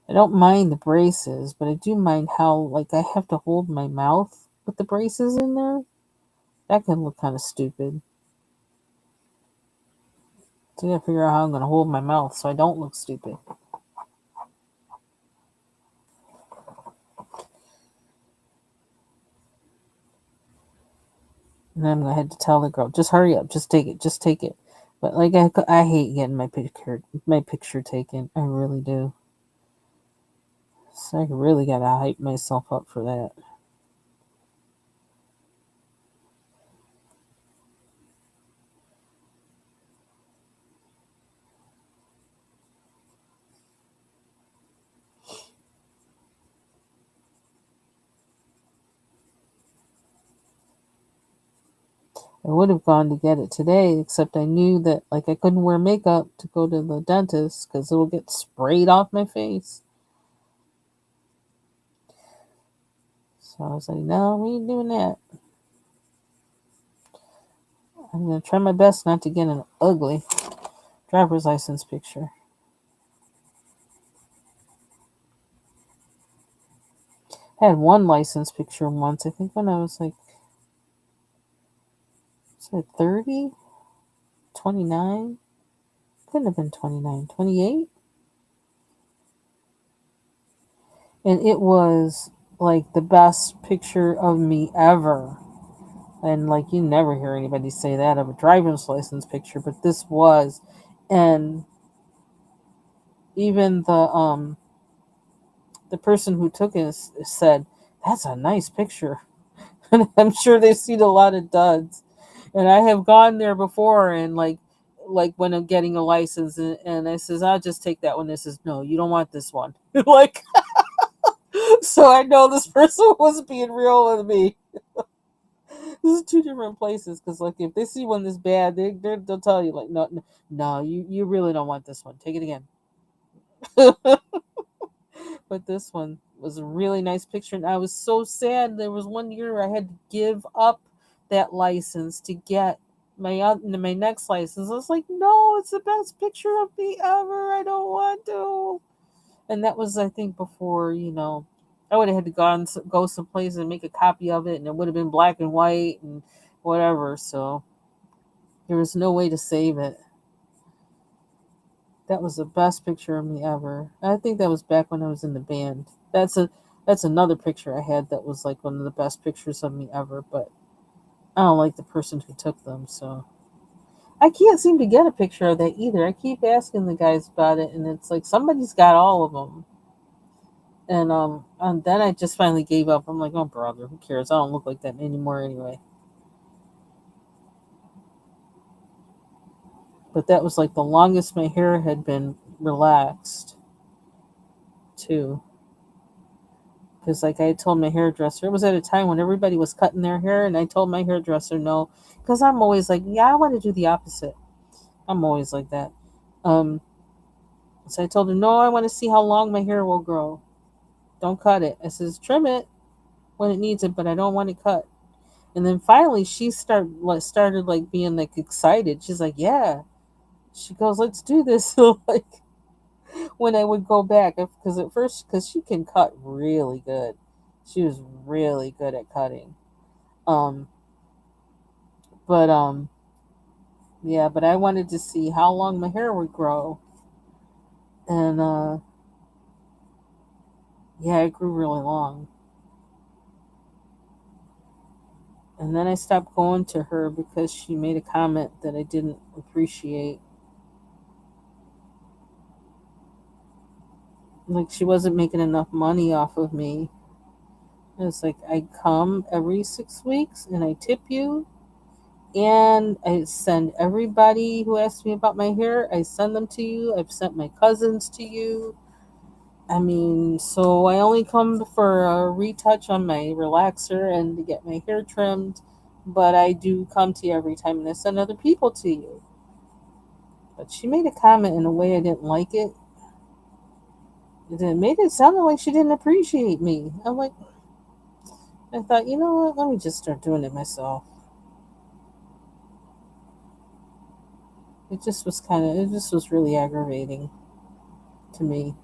I don't mind the braces, but I do mind how I have to hold my mouth with the braces in there. That can look kind of stupid. So I gotta figure out how I'm gonna hold my mouth so I don't look stupid. And then I'm gonna have to tell the girl, just hurry up, just take it. But I hate getting my picture taken. I really do. So I really gotta hype myself up for that. I would have gone to get it today, except I knew that I couldn't wear makeup to go to the dentist because it'll get sprayed off my face. So I was like, no, we ain't doing that. I'm gonna try my best not to get an ugly driver's license picture. I had one license picture once, I think when I was 30. 29? Couldn't have been 29. 28? And it was like the best picture of me ever. And like you never hear anybody say that of a driver's license picture, but this was. And even the person who took it said, "That's a nice picture." And I'm sure they've seen a lot of duds. And I have gone there before and like when I'm getting a license and I says, "I'll just take that one." They says, "No, you don't want this one." Like, so I know this person was being real with me. This is two different places because like if they see one this bad, they'll tell you like, no, no, no, you really don't want this one. Take it again. But this one was a really nice picture, and I was so sad. There was one year I had to give up that license to get my next license. I was like, no, it's the best picture of me ever. I don't want to. And that was, I think, before I would have had to go someplace and make a copy of it, and it would have been black and white and whatever. So there was no way to save it. That was the best picture of me ever. I think that was back when I was in the band. That's another picture I had that was like one of the best pictures of me ever, but I don't like the person who took them, so I can't seem to get a picture of that either. I keep asking the guys about it and it's like somebody's got all of them. And then I just finally gave up. I'm like, "Oh brother, who cares? I don't look like that anymore anyway." But that was like the longest my hair had been relaxed too. Because like I told my hairdresser, it was at a time when everybody was cutting their hair, and I told my hairdresser no, because I'm always like, yeah, I want to do the opposite. I'm always like that. Um, so I told her, no, I want to see how long my hair will grow. Don't cut it. I says trim it when it needs it, but I don't want it cut. And then finally, she started like being like excited. She's like, yeah. She goes, let's do this. So like when I would go back, because at first, because she can cut really good. She was really good at cutting. Um, but yeah, but I wanted to see how long my hair would grow. And yeah, it grew really long. And then I stopped going to her because she made a comment that I didn't appreciate. Like she wasn't making enough money off of me. It's like I come every 6 weeks and I tip you and I send everybody who asks me about my hair, I send them to you. I've sent my cousins to you. I mean, so I only come for a retouch on my relaxer and to get my hair trimmed, but I do come to you every time and I send other people to you. But she made a comment in a way I didn't like it. It made it sound like she didn't appreciate me. I'm like, I thought, you know what? Let me just start doing it myself. It just was really aggravating to me.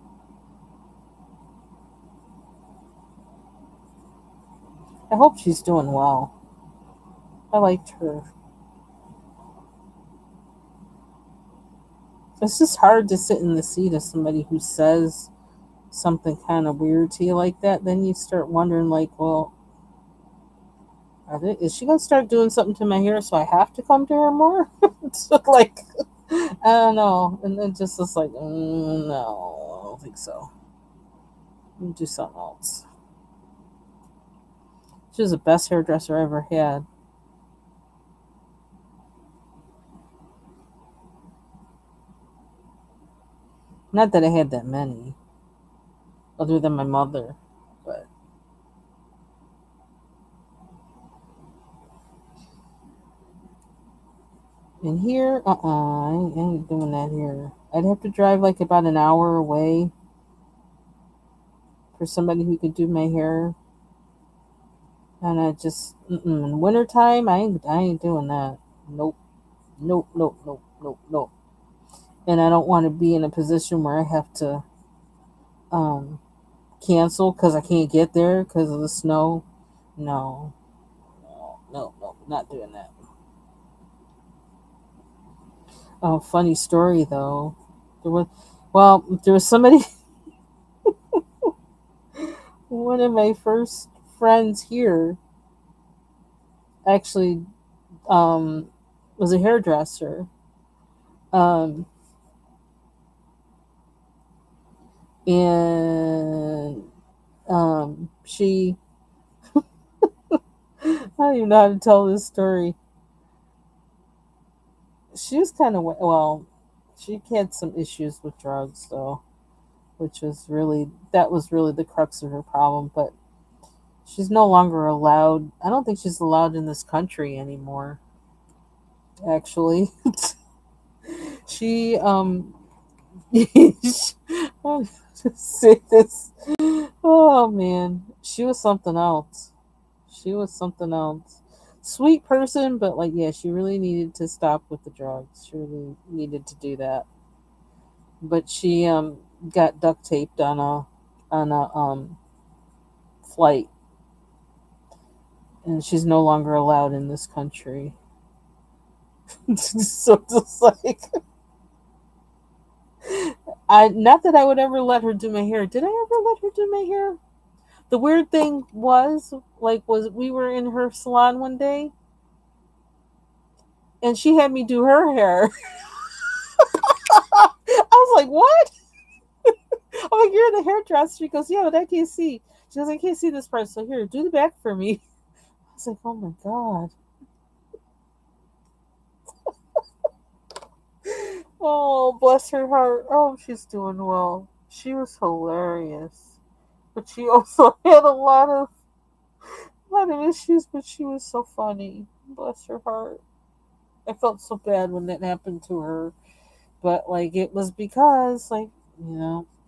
I hope she's doing well. I liked her. It's just hard to sit in the seat of somebody who says something kind of weird to you like that. Then you start wondering, like, well, is she gonna start doing something to my hair so I have to come to her more? It's like I don't know, and then just was like, no, I don't think so. Let me do something else. She was the best hairdresser I ever had. Not that I had that many, other than my mother, but in here, I ain't doing that here. I'd have to drive like about an hour away for somebody who could do my hair. And I just, in wintertime, I ain't doing that. Nope, nope, nope, nope, nope, nope. And I don't want to be in a position where I have to um, cancel because I can't get there because of the snow. No, no, no, no, not doing that. Oh, funny story though. There was, well, there was somebody. One of my first friends here actually was a hairdresser. Um, and she, I don't even know how to tell this story. She was kind of, well, she had some issues with drugs though, which was really, that was really the crux of her problem. But she's no longer allowed. I don't think she's allowed in this country anymore. Actually, she I'll just say this. Oh man, she was something else. She was something else. Sweet person, but like, yeah, she really needed to stop with the drugs. She really needed to do that. But she got duct taped on a flight, and she's no longer allowed in this country. So just like, I, not that I would ever let her do my hair. Did I ever let her do my hair? The weird thing was, like, was we were in her salon one day, and she had me do her hair. I was like, "What?" I'm like, "You're the hairdresser." She goes, "Yeah, but I can't see." She goes, "I can't see this part, so here, do the back for me." I was like, "Oh my god." Oh, bless her heart. Oh, she's doing well. She was hilarious, but she also had a lot of issues. But she was so funny. Bless her heart. I felt so bad when that happened to her, but like it was because, like,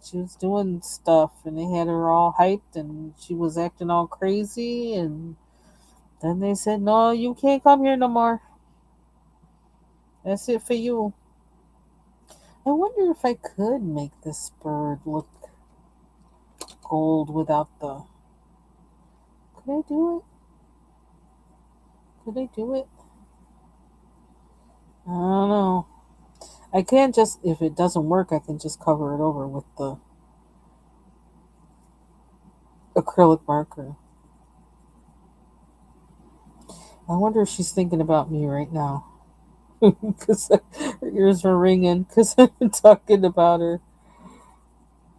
she was doing stuff and they had her all hyped and she was acting all crazy, and then they said, "No, you can't come here no more. That's it for you." I wonder if I could make this bird look gold without the. Could I do it? Could I do it? I don't know. I can't just, if it doesn't work, I can just cover it over with the acrylic marker. I wonder if she's thinking about me right now. Because her ears were ringing because I've been talking about her.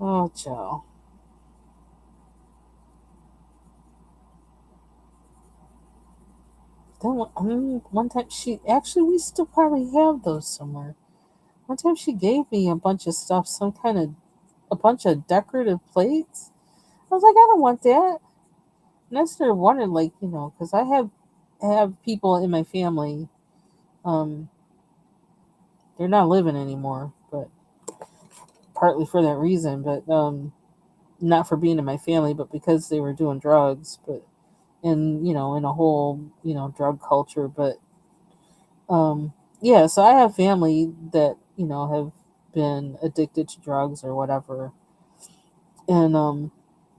Oh, Joe. Then one time she actually, we still probably have those somewhere. One time she gave me a bunch of stuff, a bunch of decorative plates. I was like, I don't want that. And I started wondering, like, because I have people in my family. Um, they're not living anymore, but partly for that reason, but not for being in my family, but because they were doing drugs. But in a whole drug culture. But yeah, so I have family that have been addicted to drugs or whatever. And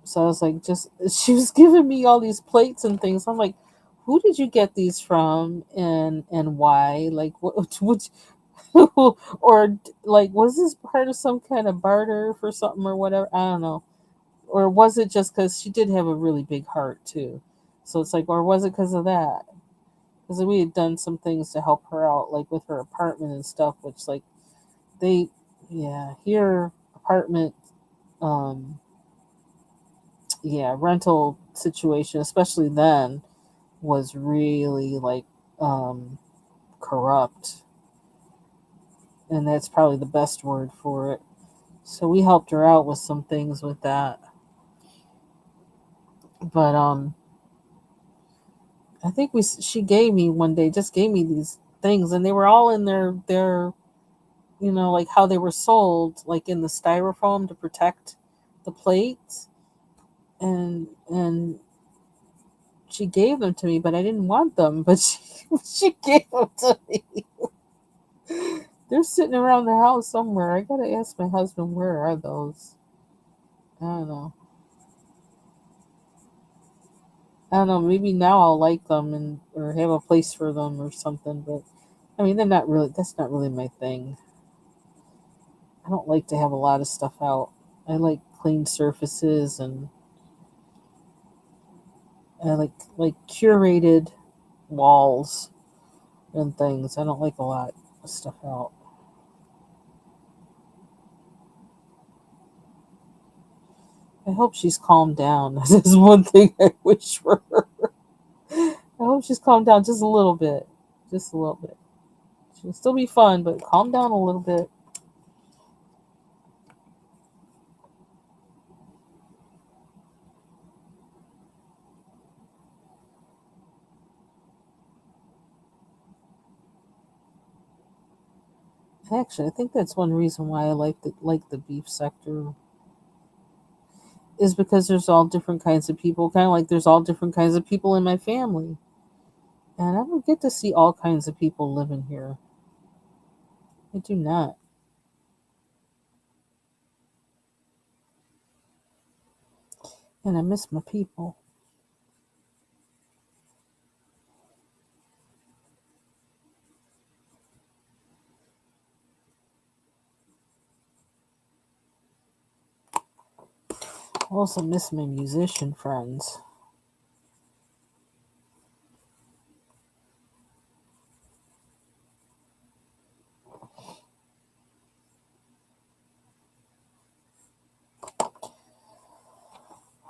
so I was like, just she was giving me all these plates and things. I'm like, who did you get these from, and why? Like, what or like, was this part of some kind of barter for something or whatever? I don't know. Or was it just because she did have a really big heart too? So it's like, or was it because of that? Because we had done some things to help her out, like with her apartment and stuff, which, like, they, yeah, here apartment, um, yeah, rental situation, especially then, was really like um, corrupt, and that's probably the best word for it. So we helped her out with some things with that, but I think she gave me one day, just gave me these things, and they were all in their like how they were sold, like in the styrofoam to protect the plates. And she gave them to me, but I didn't want them. But she gave them to me. They're sitting around the house somewhere. I gotta ask my husband, where are those? I don't know. I don't know. Maybe now I'll like them and or have a place for them or something. But I mean, that's not really my thing. I don't like to have a lot of stuff out. I like clean surfaces, and I like curated walls and things. I don't like a lot of stuff out. I hope she's calmed down. This is one thing I wish for her. I hope she's calmed down just a little bit. Just a little bit. She'll still be fun, but calm down a little bit. Actually, I think that's one reason why I like the beef sector is because there's all different kinds of people. Kind of like there's all different kinds of people in my family, and I don't get to see all kinds of people living here. I do not, and I miss my people. I also miss my musician friends.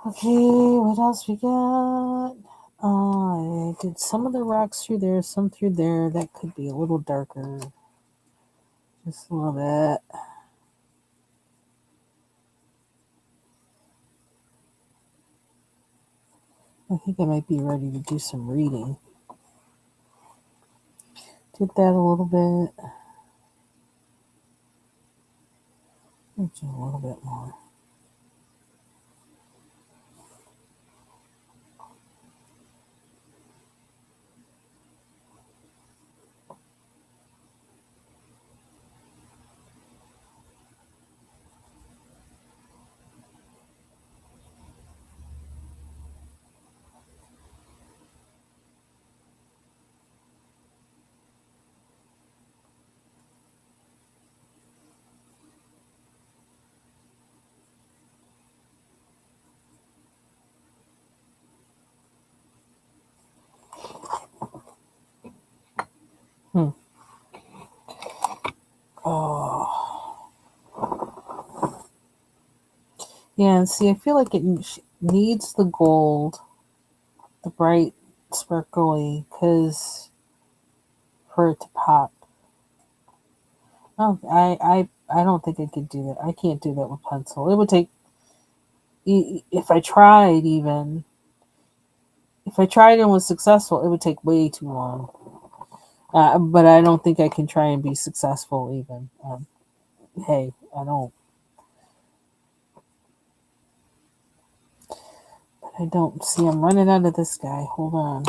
Okay, what else we got? I did some of the rocks through there, some through there. That could be a little darker, just a little bit. I think I might be ready to do some reading. Did that a little bit. Let's do a little bit more. Hmm. Oh, yeah. And see, I feel like it needs the gold, the bright, sparkly, because for it to pop. Oh, I don't think I could do that. I can't do that with pencil. It would take if I tried even if I tried and was successful, it would take way too long. But I don't think I can try and be successful even. Hey, I don't. I don't see. I'm running out of this guy. Hold on.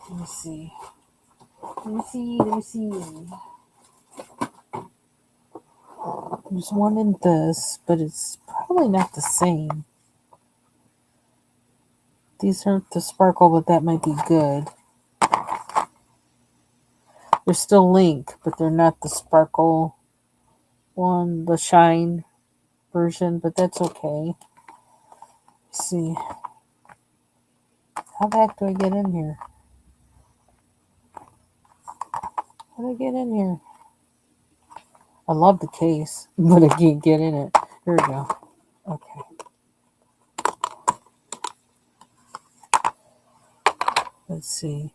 Let me see. Let me see. Let me see. There's one in this, but it's probably not the same. These aren't the sparkle, but that might be good. They're still Link, but they're not the sparkle one, the shine version, but that's okay. Let's see. How the heck do I get in here? How do I get in here? I love the case, but I can't get in it. Here we go. Okay. Let's see.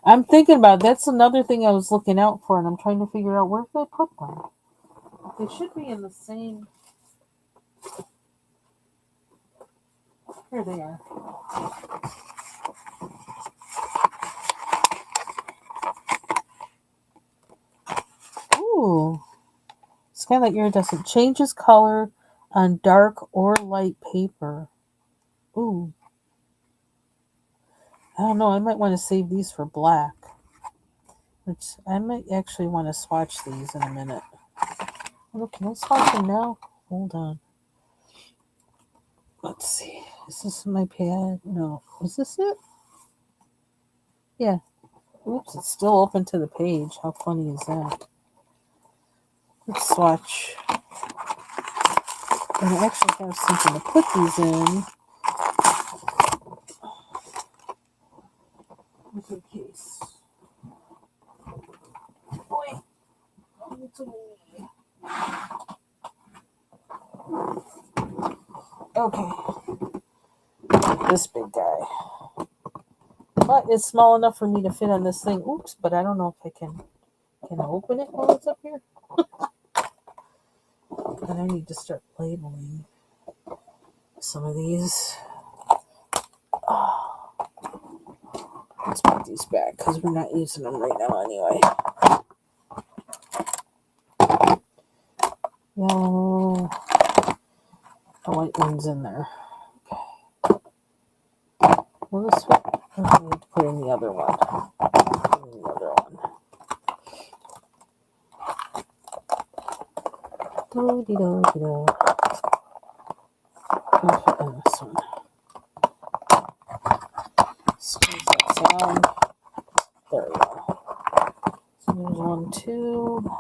I'm thinking about that's another thing I was looking out for, and I'm trying to figure out where did I put them. They should be in the same. Here they are. Ooh, skylight iridescent changes color on dark or light paper. Ooh, I don't know. I might want to save these for black. Which I might actually want to swatch these in a minute. Oh, can I swatch them now? Hold on. Let's see. Is this my pad? No. Is this it? Yeah. Oops, it's still open to the page. How funny is that? Let's swatch. And I actually have something to put these in. Just in case. Boy. Okay. This big guy. But it's small enough for me to fit on this thing. Oops, but I don't know if I can. Can I open it while it's up here? And I need to start labeling some of these. Oh, let's put these back because we're not using them right now anyway. Yellow. The white one's in there. Okay. Well, this one, I need to put in the other one. The other one. Do-de-do-de-do. Put in this one. Squeeze that sound. There we go. So there's 1, 2.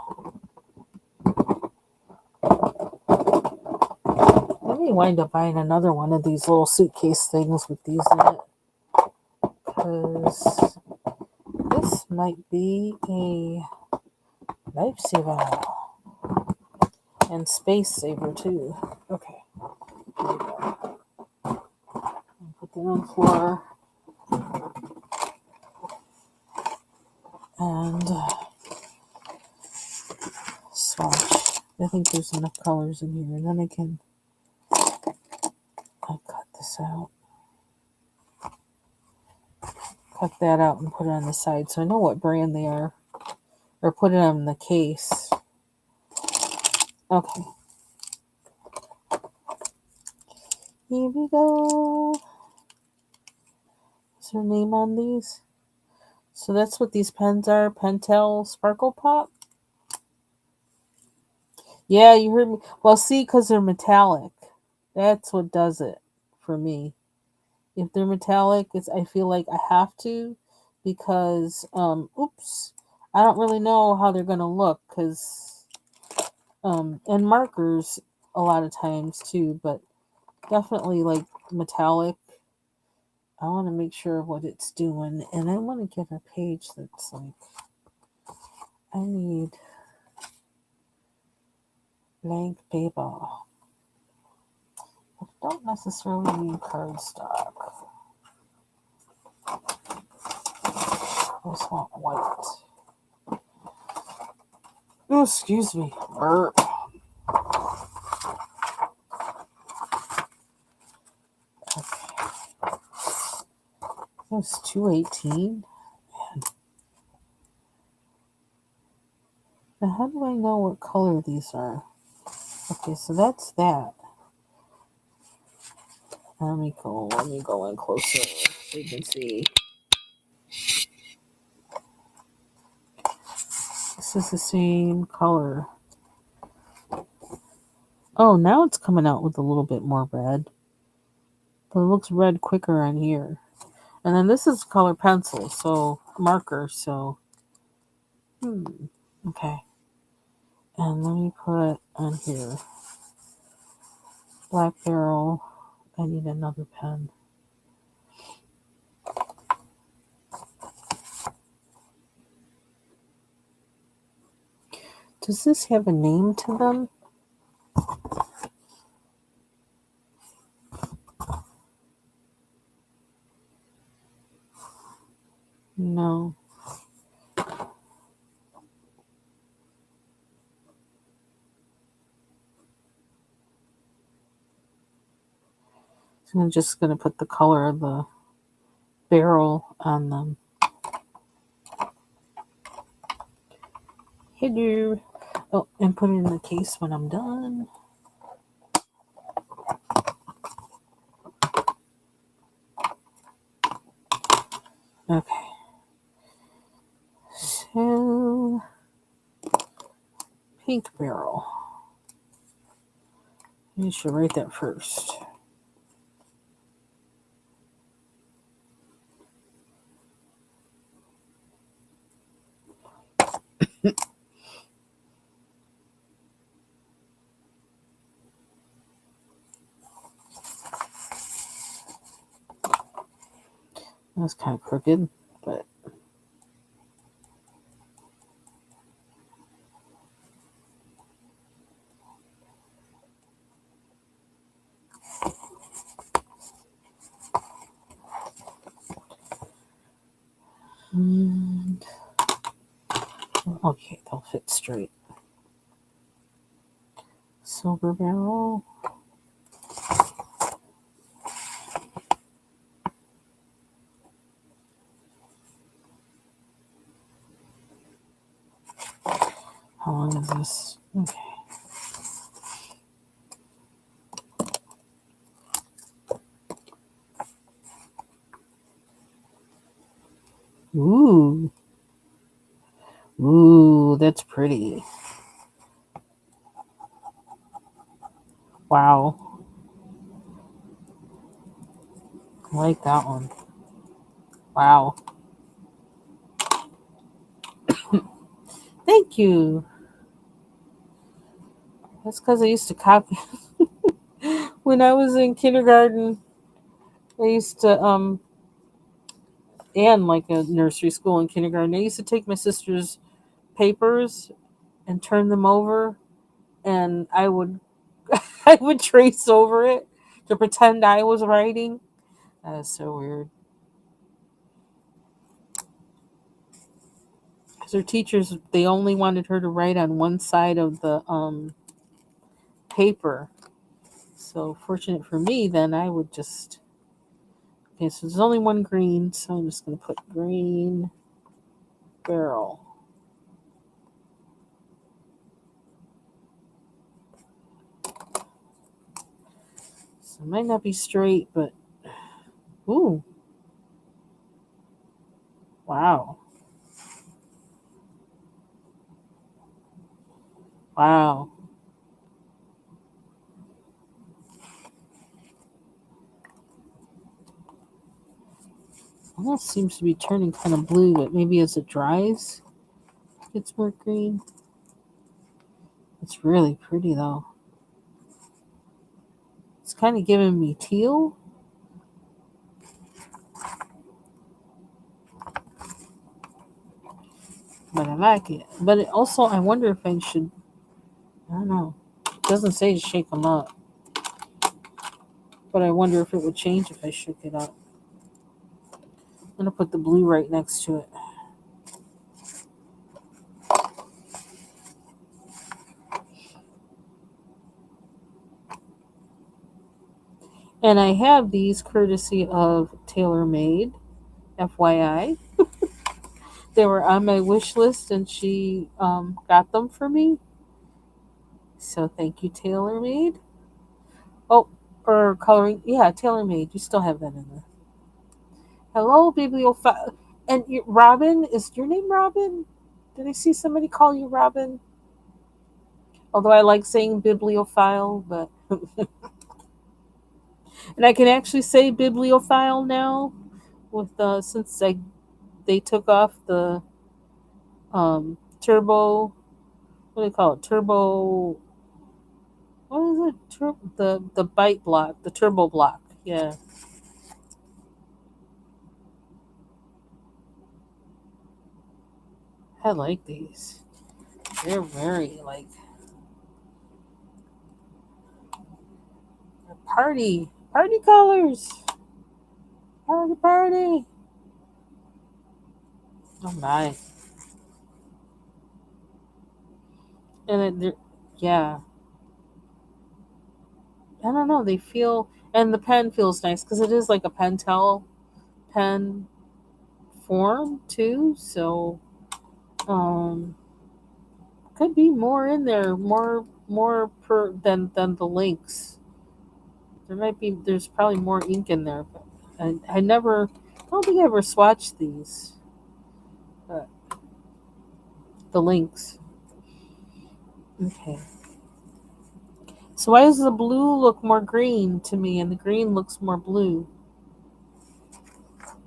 I may wind up buying another one of these little suitcase things with these in it. Because this might be a lifesaver. And space saver too. Okay. Here we go. Put them on the floor. And swatch. I think there's enough colors in here. And then I'll cut this out. Cut that out and put it on the side so I know what brand they are. Or put it on the case. Okay. Here we go. Is there a name on these? So that's what these pens are. Pentel Sparkle Pop. Yeah, you heard me. Well, see, because they're metallic. That's what does it for me. If they're metallic, I feel like I have to because, oops, I don't really know how they're going to look because, and markers a lot of times too, but definitely like metallic. I want to make sure of what it's doing, and I want to get a page that's like, I need blank paper. I don't necessarily need cardstock. I just want white. Oh, excuse me. Burp. Okay. It's 218. Now, how do I know what color these are? Okay, so that's that. Let me go in closer so you can see. This is the same color. Oh, now it's coming out with a little bit more red. But it looks red quicker on here. And then this is color pencil, so marker, so okay. And let me put on here black barrel. I need another pen. Does this have a name to them? No. So I'm just going to put the color of the barrel on them. Hello. Oh, and put it in the case when I'm done. Okay. So, pink barrel. I should write that first. That's kind of crooked, but and, okay, they'll fit straight. Silver barrel. How long is this? Okay. Ooh. Ooh, that's pretty. Wow. I like that one. Wow. Thank you. That's because I used to copy. When I was in kindergarten, I used to, and like a nursery school and kindergarten, I used to take my sister's papers and turn them over, and I would, I would trace over it to pretend I was writing. That is so weird. Because her teachers, they only wanted her to write on one side of the paper. So fortunate for me, then I would just. Okay, so there's only one green, so I'm just gonna put green barrel. So it might not be straight, but ooh, wow, wow. Almost seems to be turning kind of blue, but maybe as it dries, it's more green. It's really pretty though. It's kind of giving me teal, but I like it. But it also, I wonder if I should. I don't know. It doesn't say to shake them up, but I wonder if it would change if I shook it up. I'm gonna put the blue right next to it. And I have these courtesy of TaylorMade, FYI. They were on my wish list and she got them for me. So thank you, TaylorMade. Oh, or coloring. Yeah, TaylorMade. You still have that in there. Hello, bibliophile. And Robin, is your name Robin? Did I see somebody call you Robin? Although I like saying bibliophile, but and I can actually say bibliophile now with since they took off the turbo. What do they call it? Turbo. What is it? The bite block, the turbo block. Yeah, I like these. They're very like party colors. Party. Oh my! And yeah, I don't know. They feel, and the pen feels nice because it is like a pentel pen form too. So could be more in there, more per than the links. There's probably more ink in there, but I never, I don't think I ever swatched these, but the links. Okay. So why does the blue look more green to me and the green looks more blue?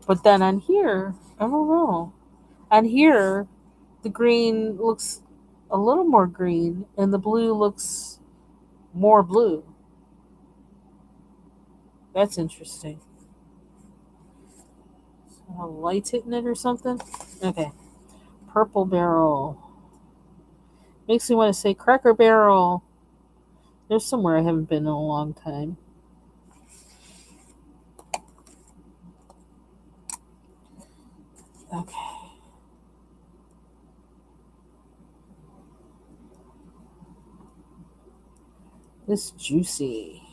But then on here, I don't know. On here, the green looks a little more green and the blue looks more blue. That's interesting. Lights hitting it or something? Okay. Purple barrel. Makes me want to say Cracker Barrel. There's somewhere I haven't been in a long time. Okay. This juicy.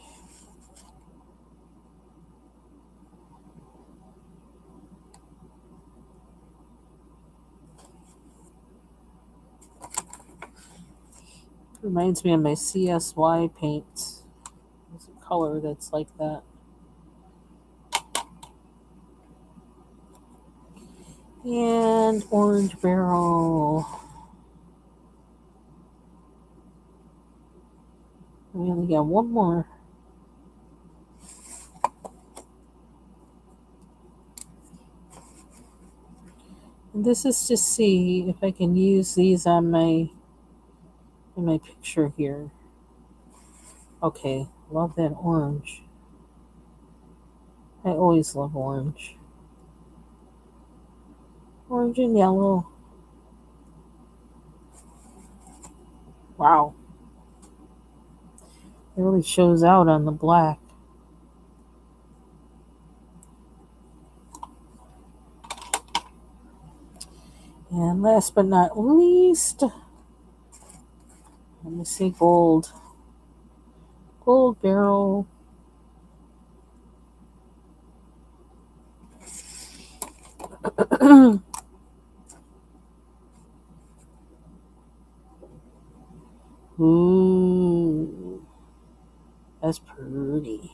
Reminds me of my CSY paints. There's a color that's like that. And orange barrel. We only got one more. And this is to see if I can use these on my in my picture here. Okay, love that orange. I always love orange. Orange and yellow. Wow. It really shows out on the black. And last but not least, let me see gold. Gold barrel. Ooh, that's pretty.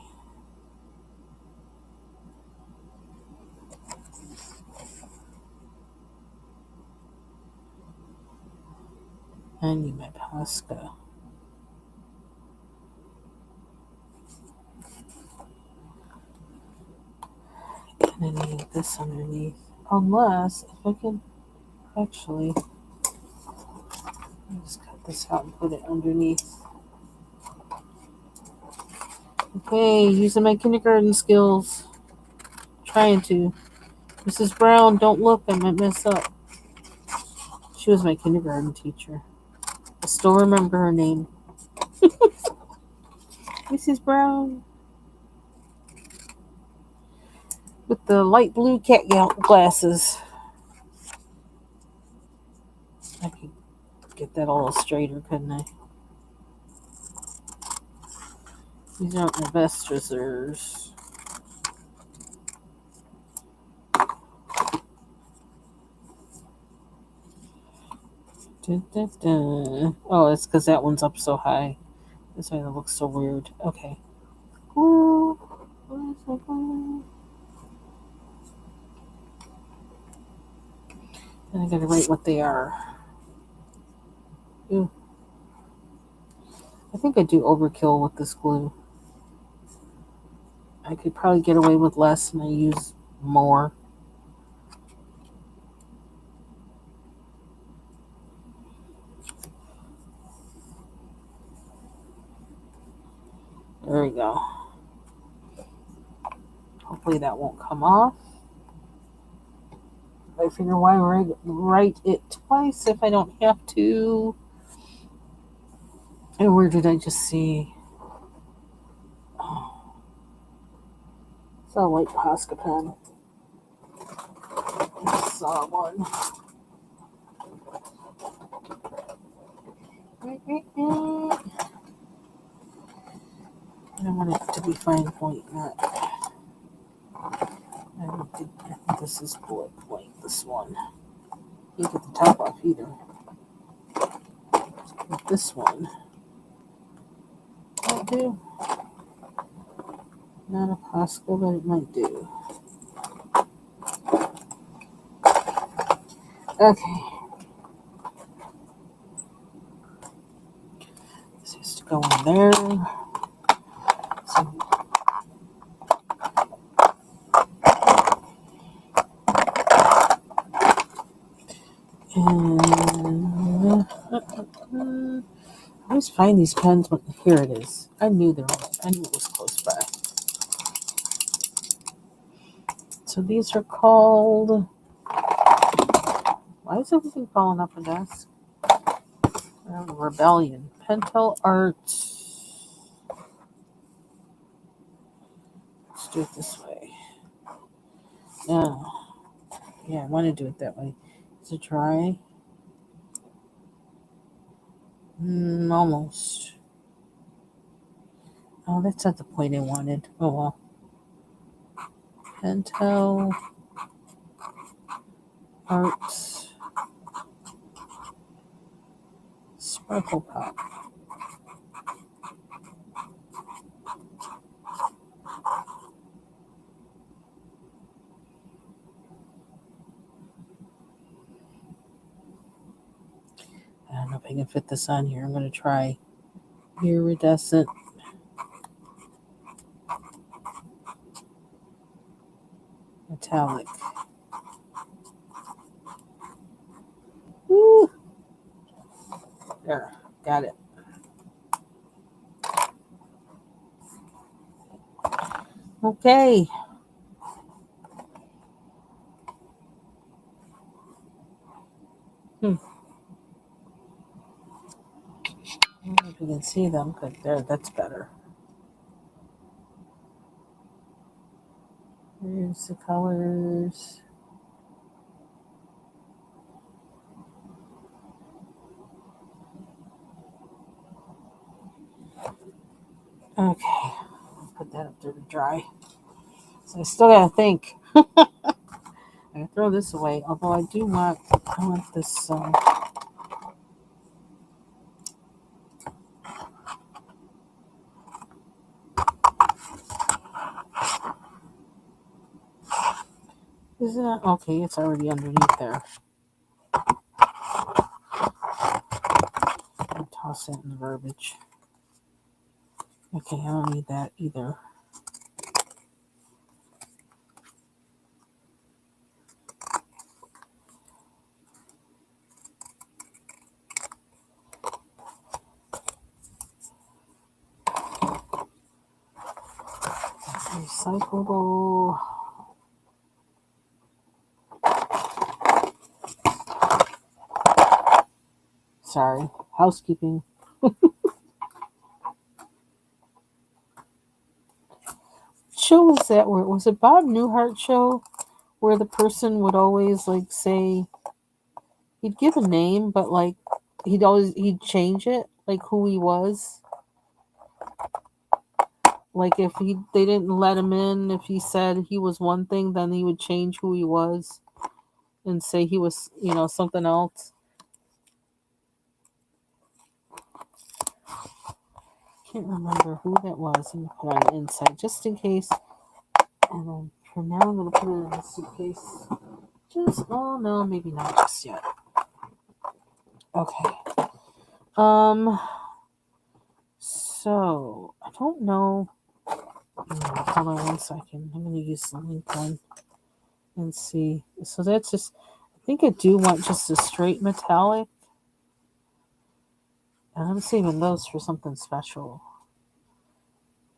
I need my Posca. And I need this underneath. Unless, if I can actually, I'll just cut this out and put it underneath. Okay, using my kindergarten skills. Trying to. Mrs. Brown, don't look, I might mess up. She was my kindergarten teacher. I still remember her name. Mrs. Brown. With the light blue cat glasses. I could get that a little straighter, couldn't I? These aren't my best scissors. Dun, dun, dun. Oh, it's because that one's up so high. That's why it looks so weird. Okay. Ooh. And I gotta write what they are. Ew. I think I do overkill with this glue. I could probably get away with less and I use more. There we go. Hopefully that won't come off. I figure why write it twice if I don't have to. And where did I just see? Oh, it's a white Posca pen. I saw one. I want it to be fine point, not. I don't think this is bullet point. This one. You get the top off either. But this one. Might do. Not a Posca, but it might do. Okay. This has to go in there. So, and I always find these pens. But here it is. I knew it was close by. So these are called. Why is everything falling off the desk? Rebellion. Pentel Art. Let's do it this way. Yeah, I want to do it that way. Is it dry? Almost. Oh, that's not the point I wanted. Oh well. Pentel Art Sparkle Pop. I don't know if I can fit this on here. I'm going to try iridescent metallic. Woo! There, got it. Okay. I don't know if you can see them, but there, that's better. Here's the colors. Okay, I'll put that up there to dry. So I still gotta think. I gotta throw this away. Although I want this. Is it okay? It's already underneath there. I'll toss that in the garbage. Okay, I don't need that either. Recyclable. Sorry, housekeeping. Show was that? Where was it? Bob Newhart show where the person would always like say he'd give a name, but like he'd change it, like who he was. Like if they didn't let him in, if he said he was one thing, then he would change who he was and say he was, something else. Can't remember who that was. I'm gonna put on the inside just in case. And then for now, I'm gonna put it in the suitcase. No, maybe not just yet. Okay. So I don't know. Hold on 1 second. I'm gonna use the link one and see. So that's just. I think I do want just a straight metallic. And I'm saving those for something special.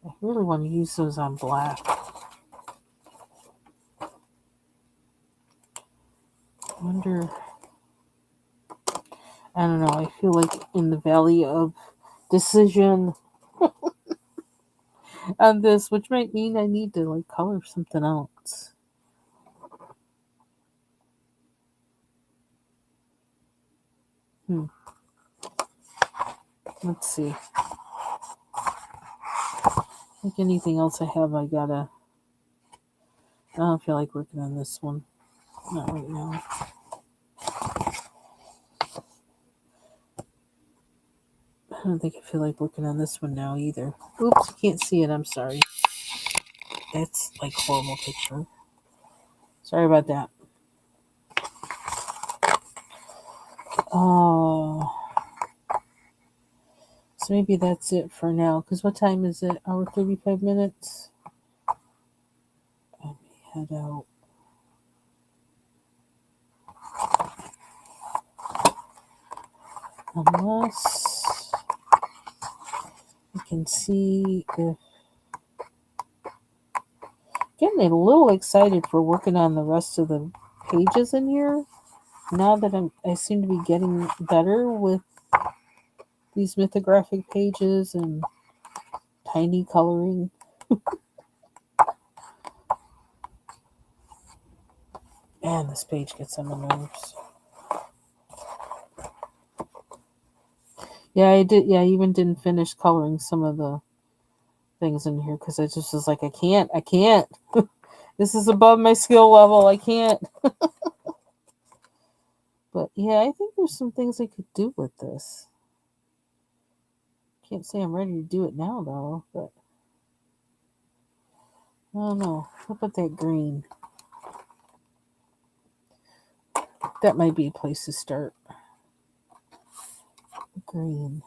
I really want to use those on black. I wonder. I don't know. I feel like in the valley of decision on this, which might mean I need to like color something else. Let's see. Like anything else I have, I don't feel like working on this one. Not right now. I don't think I feel like working on this one now either. Oops, you can't see it. I'm sorry. That's like horrible picture. Sorry about that. Oh. So maybe that's it for now. Because what time is it? Hour 35 minutes? Let me head out. Unless I can see if... Again, getting a little excited for working on the rest of the pages in here. Now that I seem to be getting better with these mythographic pages and tiny coloring. Man, this page gets on my nerves. Yeah, I did. Yeah, I even didn't finish coloring some of the things in here because I just was like, I can't. This is above my skill level. I can't. But yeah, I think there's some things I could do with this. Can't say I'm ready to do it now though, but I don't know. How about that green? That might be a place to start. Green.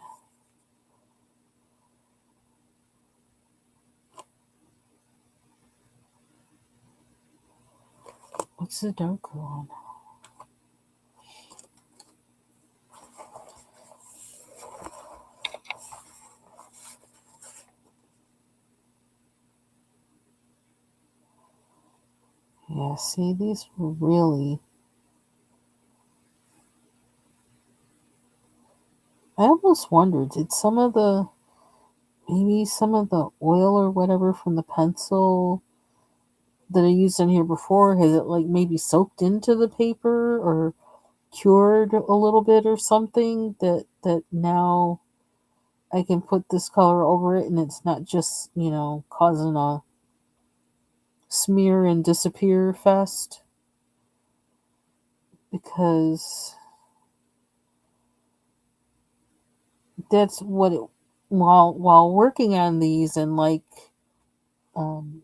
What's the darker one? Yeah, see, these were really... I almost wondered, did maybe some of the oil or whatever from the pencil that I used in here before, has it like maybe soaked into the paper or cured a little bit or something that now I can put this color over it and it's not just, causing a smear and disappear fest? Because that's what it, while working on these and like um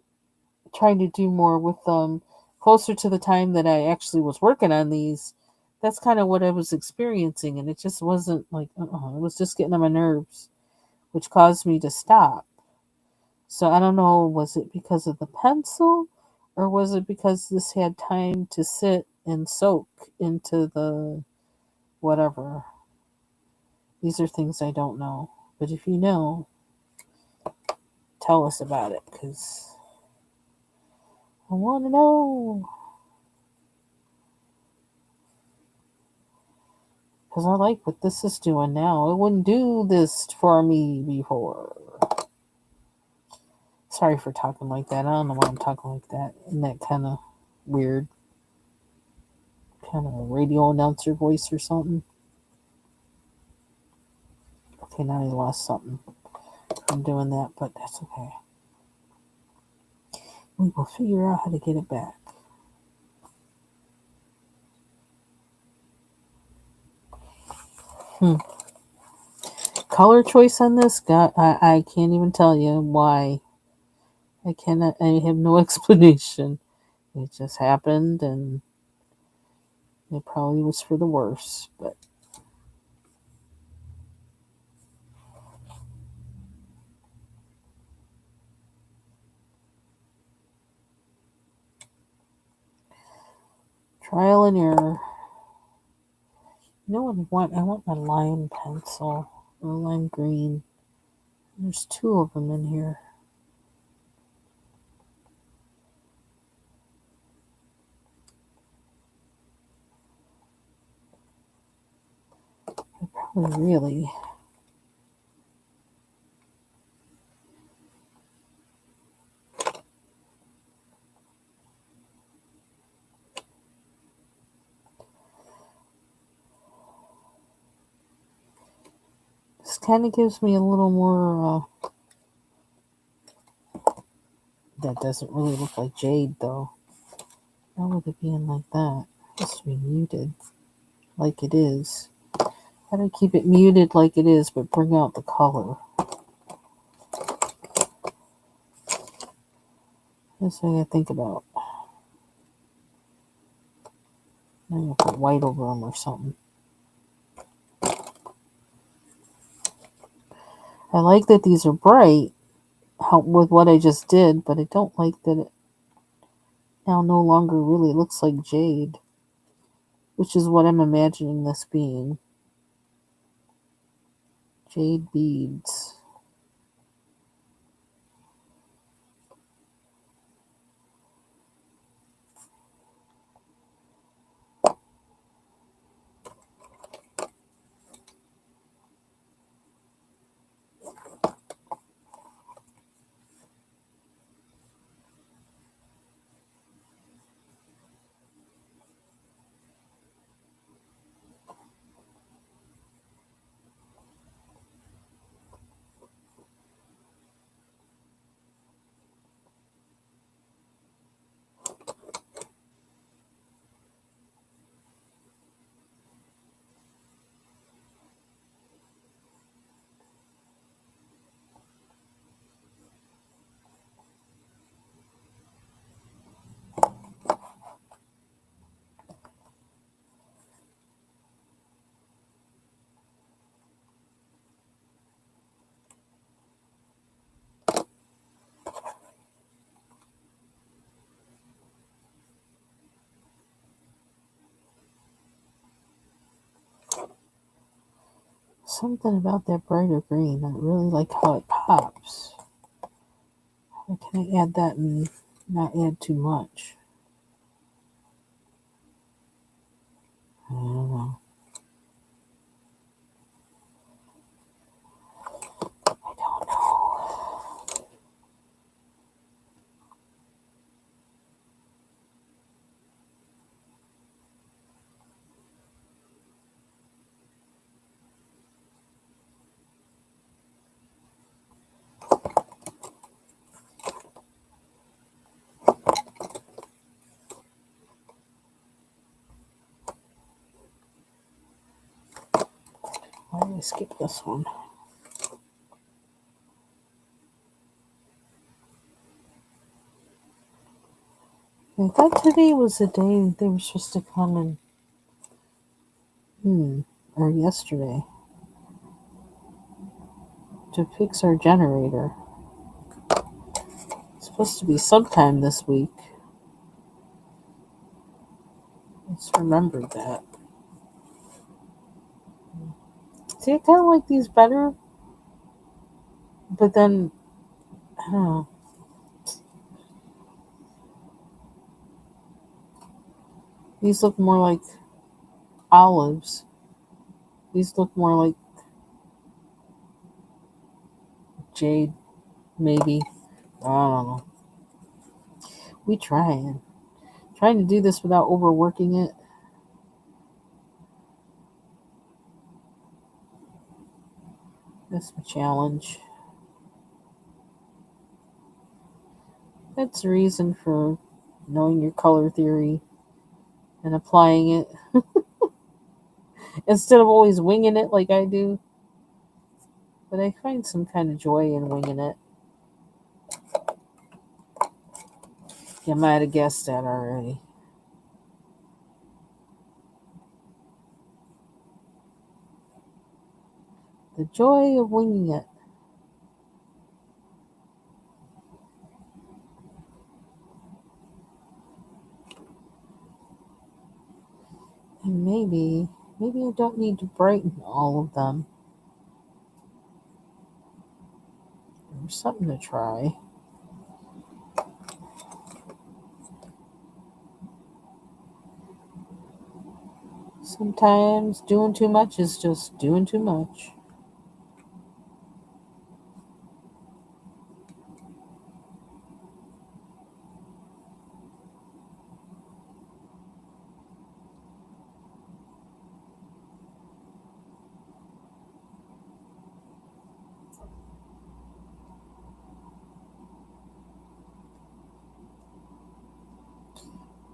trying to do more with them closer to the time that I actually was working on these, that's kind of what I was experiencing, and it just wasn't like it was just getting on my nerves, which caused me to stop. So I don't know, was it because of the pencil or was it because this had time to sit and soak into the whatever? These are things I don't know. But if you know, tell us about it because I want to know. Because I like what this is doing now. It wouldn't do this for me before. Sorry for talking like that. I don't know why I'm talking like that. In that kind of weird, kind of radio announcer voice or something. Okay, now I lost something from doing that, but that's okay. We will figure out how to get it back. Color choice on this, God, I can't even tell you why. I cannot. I have no explanation. It just happened, and it probably was for the worse. But trial and error. You know what I want? I want my lime pencil or lime green. There's two of them in here. I probably really. This kind of gives me a little more. That doesn't really look like jade though. How would it be in like that? It has to be muted like it is. How do I keep it muted like it is but bring out the color? That's what I gotta think about. I'm gonna put white over them or something. I like that these are bright with what I just did, but I don't like that it now no longer really looks like jade, which is what I'm imagining this being. Jade beads. something about that brighter green. I really like how it pops. How can I add that and not add too much? I don't know. I don't know. Why did I skip this one? I thought today was the day they were supposed to come and, or yesterday, to fix our generator. It's supposed to be sometime this week. I just remembered that. See, I kind of like these better, but then, I don't know. These look more like olives. These look more like jade, maybe. I don't know. We trying to do this without overworking it. That's my challenge. That's the reason for knowing your color theory and applying it instead of always winging it like I do. But I find some kind of joy in winging it. You might have guessed that already. The joy of winging it. And maybe I don't need to brighten all of them. There's something to try. Sometimes doing too much is just doing too much.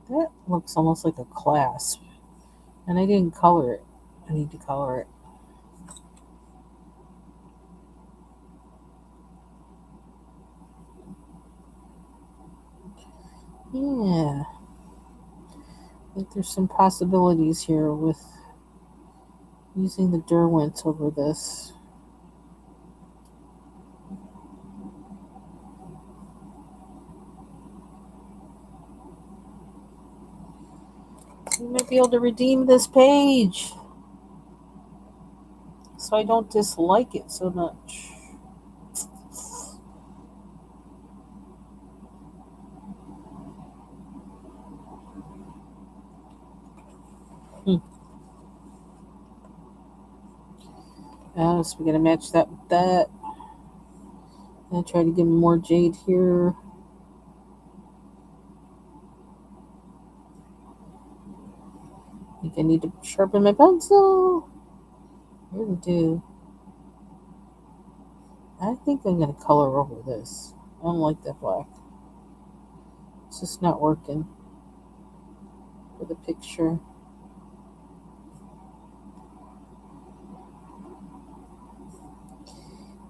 That looks almost like a clasp. And I didn't color it. I need to color it. Yeah. I think there's some possibilities here with using the Derwents over this. You might be able to redeem this page so I don't dislike it so much. So we're going to match that with that. And try to give more jade here. I think I need to sharpen my pencil. I really do. I think I'm going to color over this. I don't like that black. It's just not working for the picture.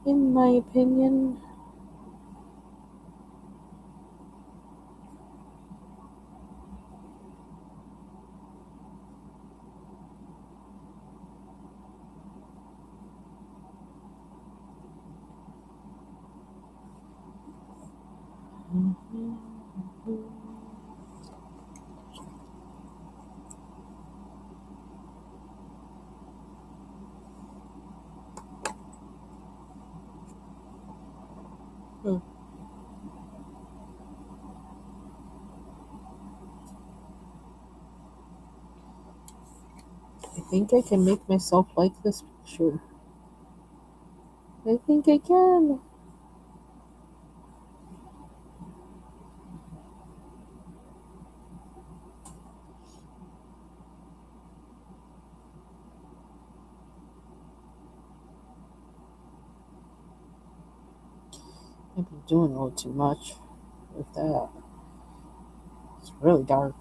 In my opinion. I think I can make myself like this picture. I think I can. I've been doing a little too much with that. It's really dark.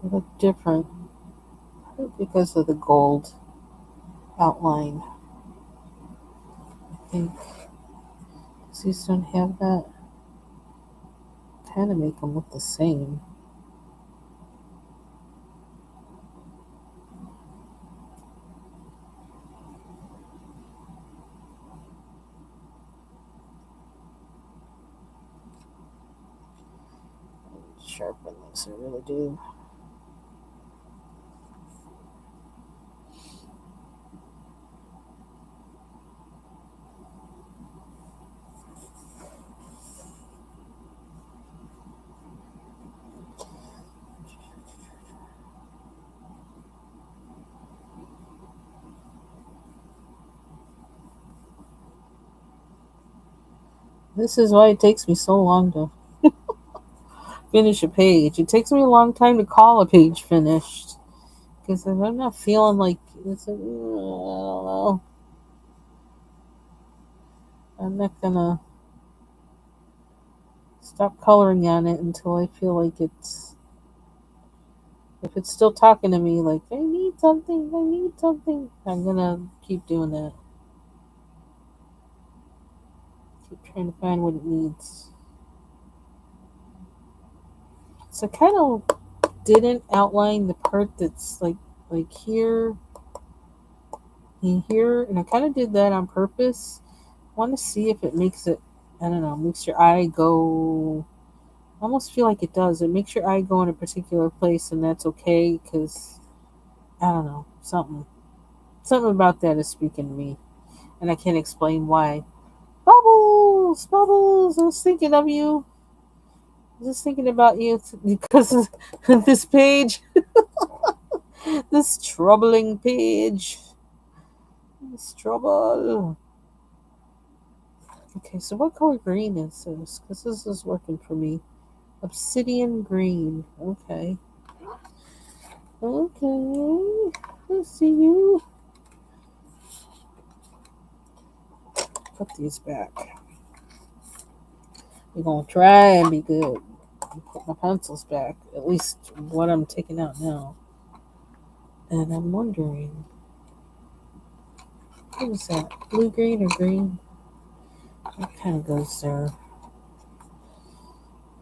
They look different because of the gold outline. I think these don't have that. Kind of make them look the same. Sharpen this, I really do. This is why it takes me so long to finish a page. It takes me a long time to call a page finished because I'm not feeling like it's. I don't know. I'm not gonna stop coloring on it until I feel like it's. If it's still talking to me, like I need something, I need something, I'm gonna keep doing that. Keep trying to find what it needs. So I kind of didn't outline the part that's like here and here, and I kind of did that on purpose. I want to see if it makes it. I don't know. Makes your eye go. I almost feel like it does. It makes your eye go in a particular place, and that's okay because I don't know something about that is speaking to me, and I can't explain why. Bubbles, bubbles. I was thinking of you. I was just thinking about you because of this page, this troubling page. This trouble. Okay, so what color green is this? Because this is working for me. Obsidian green. Okay. Okay. I see you. Put these back. We're going to try and be good. Put my pencils back. At least what I'm taking out now. And I'm wondering, what is that? Blue green or green? It kind of goes there.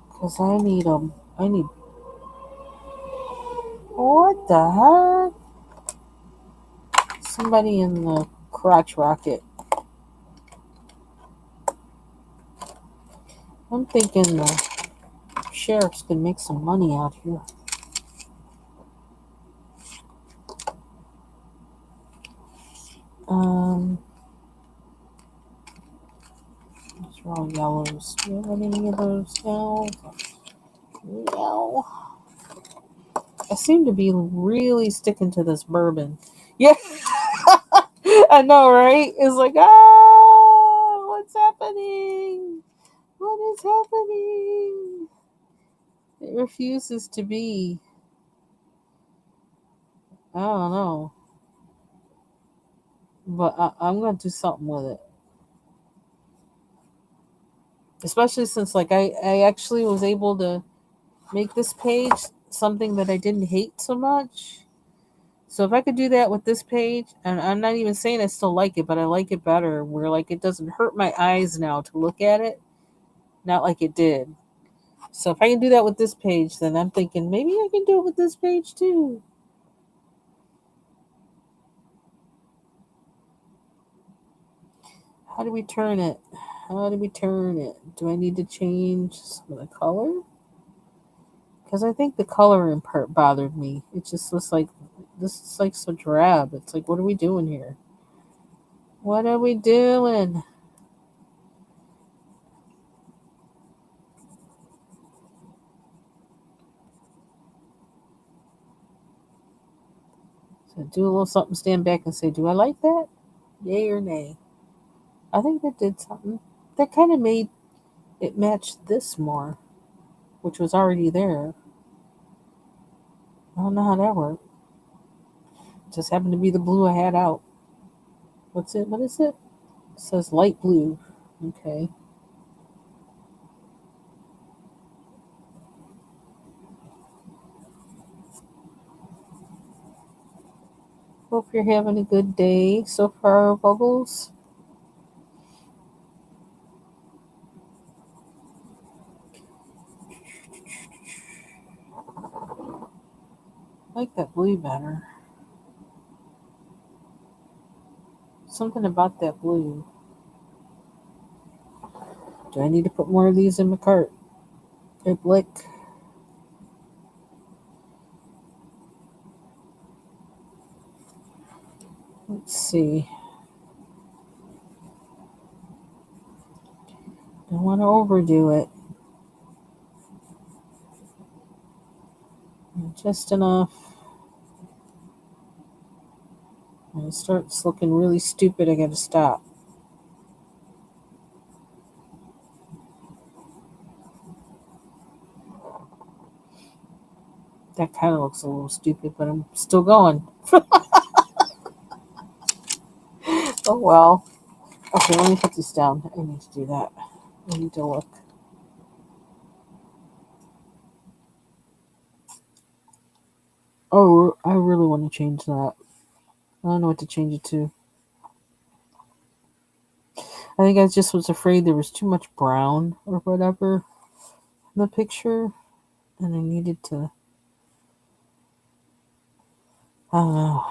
Because I need them. I need. What the heck? Somebody in the crotch rocket. I'm thinking the sheriffs could make some money out here. These are all yellows. Do you have any of those now? No. I seem to be really sticking to this bourbon. Yeah, I know, right? It's like, what's happening? What is happening? It refuses to be. I don't know. But I'm going to do something with it. Especially since, like, I actually was able to make this page something that I didn't hate so much. So if I could do that with this page, and I'm not even saying I still like it, but I like it better, where like it doesn't hurt my eyes now to look at it, not like it did. So if I can do that with this page, then I'm thinking maybe I can do it with this page too. How do we turn it? How do we turn it? Do I need to change some of the color? Because I think the coloring part bothered me. It just looks like this is like so drab. It's like, what are we doing here? What are we doing? So do a little something, stand back and say, do I like that? Yay or nay? I think that did something. That kind of made it match this more, which was already there. I don't know how that worked. Just happened to be the blue I had out. What's it? What is it? It says light blue. Okay. Hope you're having a good day so far, Bubbles. I like that blue better. Something about that blue. Do I need to put more of these in my cart? Hey, Blick. Let's see. Don't want to overdo it. Just enough. When it starts looking really stupid, I gotta stop. That kind of looks a little stupid, but I'm still going. Oh well. Okay, let me put this down. I need to do that. I need to look. Oh, I really want to change that. I don't know what to change it to. I think I just was afraid there was too much brown or whatever in the picture, and I needed to. I don't know.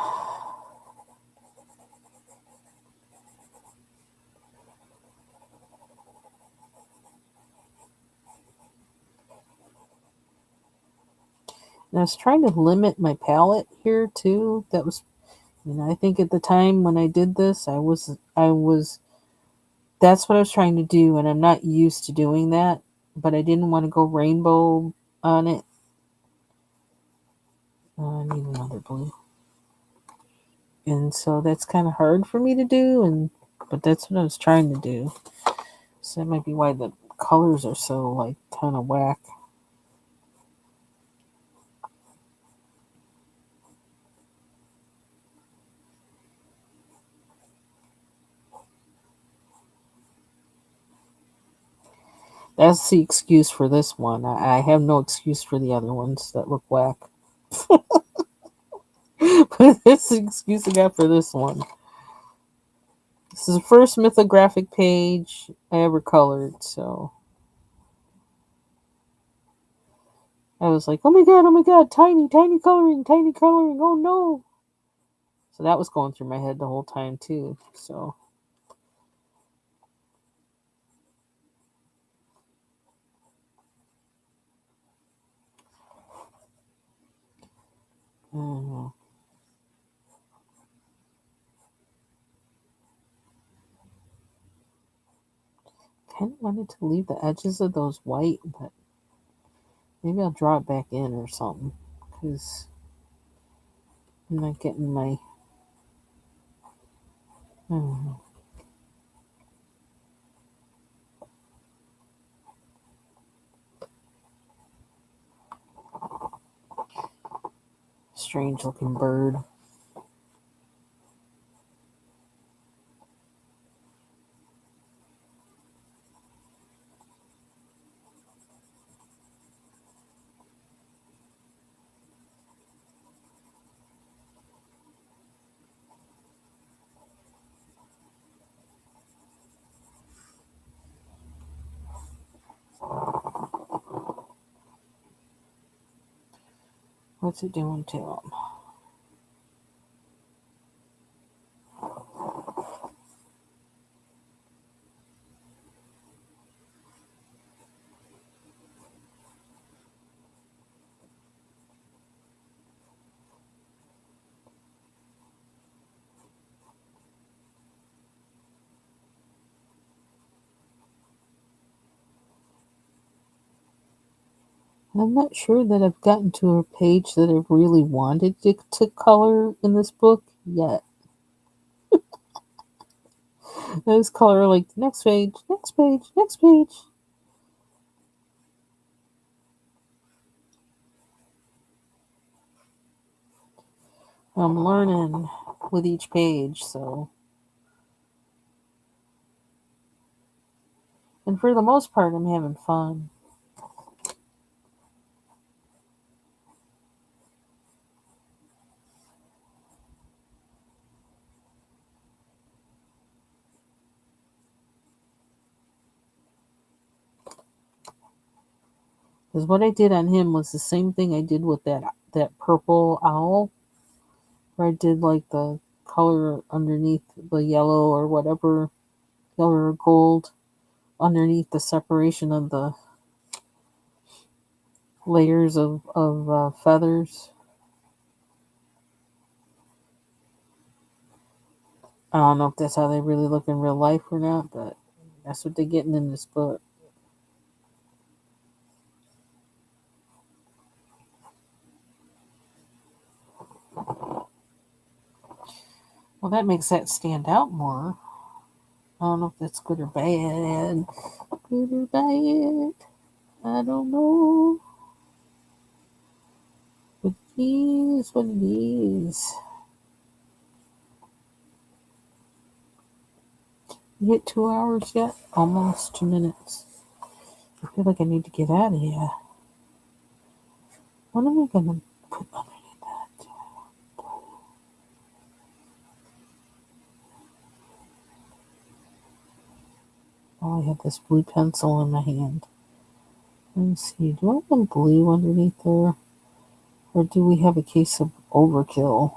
And I was trying to limit my palette here too. That was, I think at the time when I did this, I was. That's what I was trying to do, and I'm not used to doing that. But I didn't want to go rainbow on it. I need another blue, and so that's kind of hard for me to do. But that's what I was trying to do. So that might be why the colors are so like kind of whack. That's the excuse for this one. I have no excuse for the other ones that look whack. But that's the excuse I got for this one. This is the first mythographic page I ever colored, so I was like, oh my god, tiny, tiny coloring, oh no. So that was going through my head the whole time too. So I don't know. Kind of wanted to leave the edges of those white, but maybe I'll draw it back in or something because I'm not getting my. I don't know. Strange looking bird. What's it doing to him? I'm not sure that I've gotten to a page that I've really wanted to color in this book yet. I just color like next page, next page, next page. I'm learning with each page, so. And for the most part, I'm having fun. Because what I did on him was the same thing I did with that purple owl, where I did like the color underneath the yellow or whatever, yellow or gold, underneath the separation of the layers of feathers. I don't know if that's how they really look in real life or not, but that's what they're getting in this book. Well, that makes that stand out more. I don't know if that's good or bad. Good or bad. I don't know. But it is what it is. You hit 2 hours yet? Almost 2 minutes. I feel like I need to get out of here. What am I going to put underneath that? Oh, I have this blue pencil in my hand. Let me see. Do I have blue underneath there? Or do we have a case of overkill?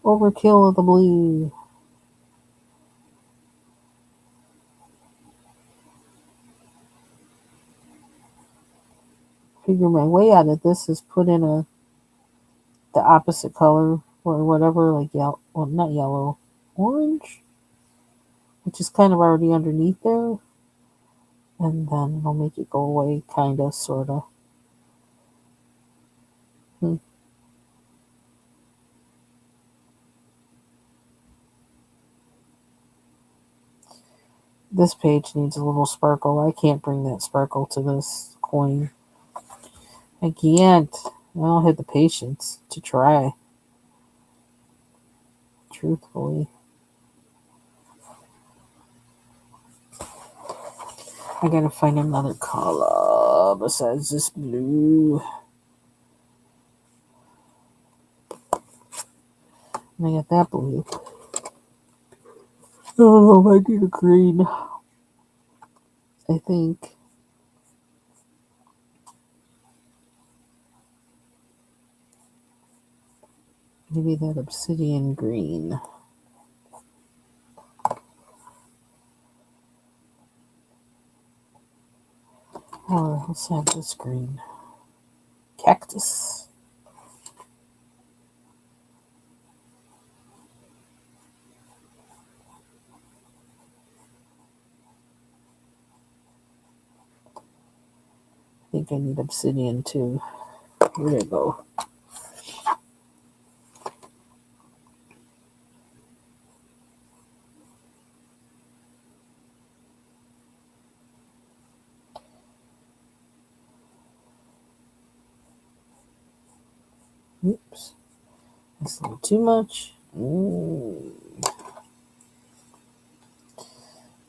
Overkill of the blue. Figure my way out of this is put in the opposite color or whatever, like yellow. Well, not yellow, orange, which is kind of already underneath there, and then it'll make it go away, kind of, sort of. This page needs a little sparkle. I can't bring that sparkle to this coin. I can't. I don't have the patience to try. Truthfully. I gotta find another color besides this blue. And I got that blue. Oh, I need a green. I think. Maybe that obsidian green. Or let's have this green. Cactus. I think I need obsidian too. There you go. Oops. That's a little too much.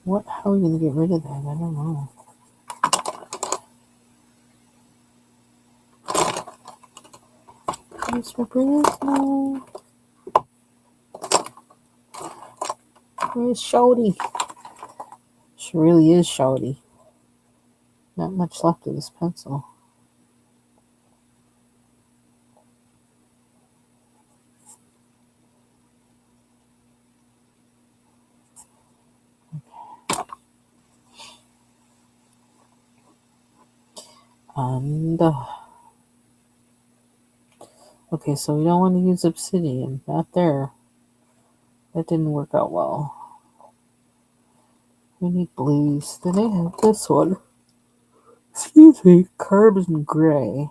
What? How are we going to get rid of that? I don't know. Where's my prisma? Where's Shorty? She really is Shorty. Not much left of this pencil. And okay, so we don't want to use obsidian. Not there. That didn't work out well. We need blues. Then I have this one. Excuse me, carbon gray.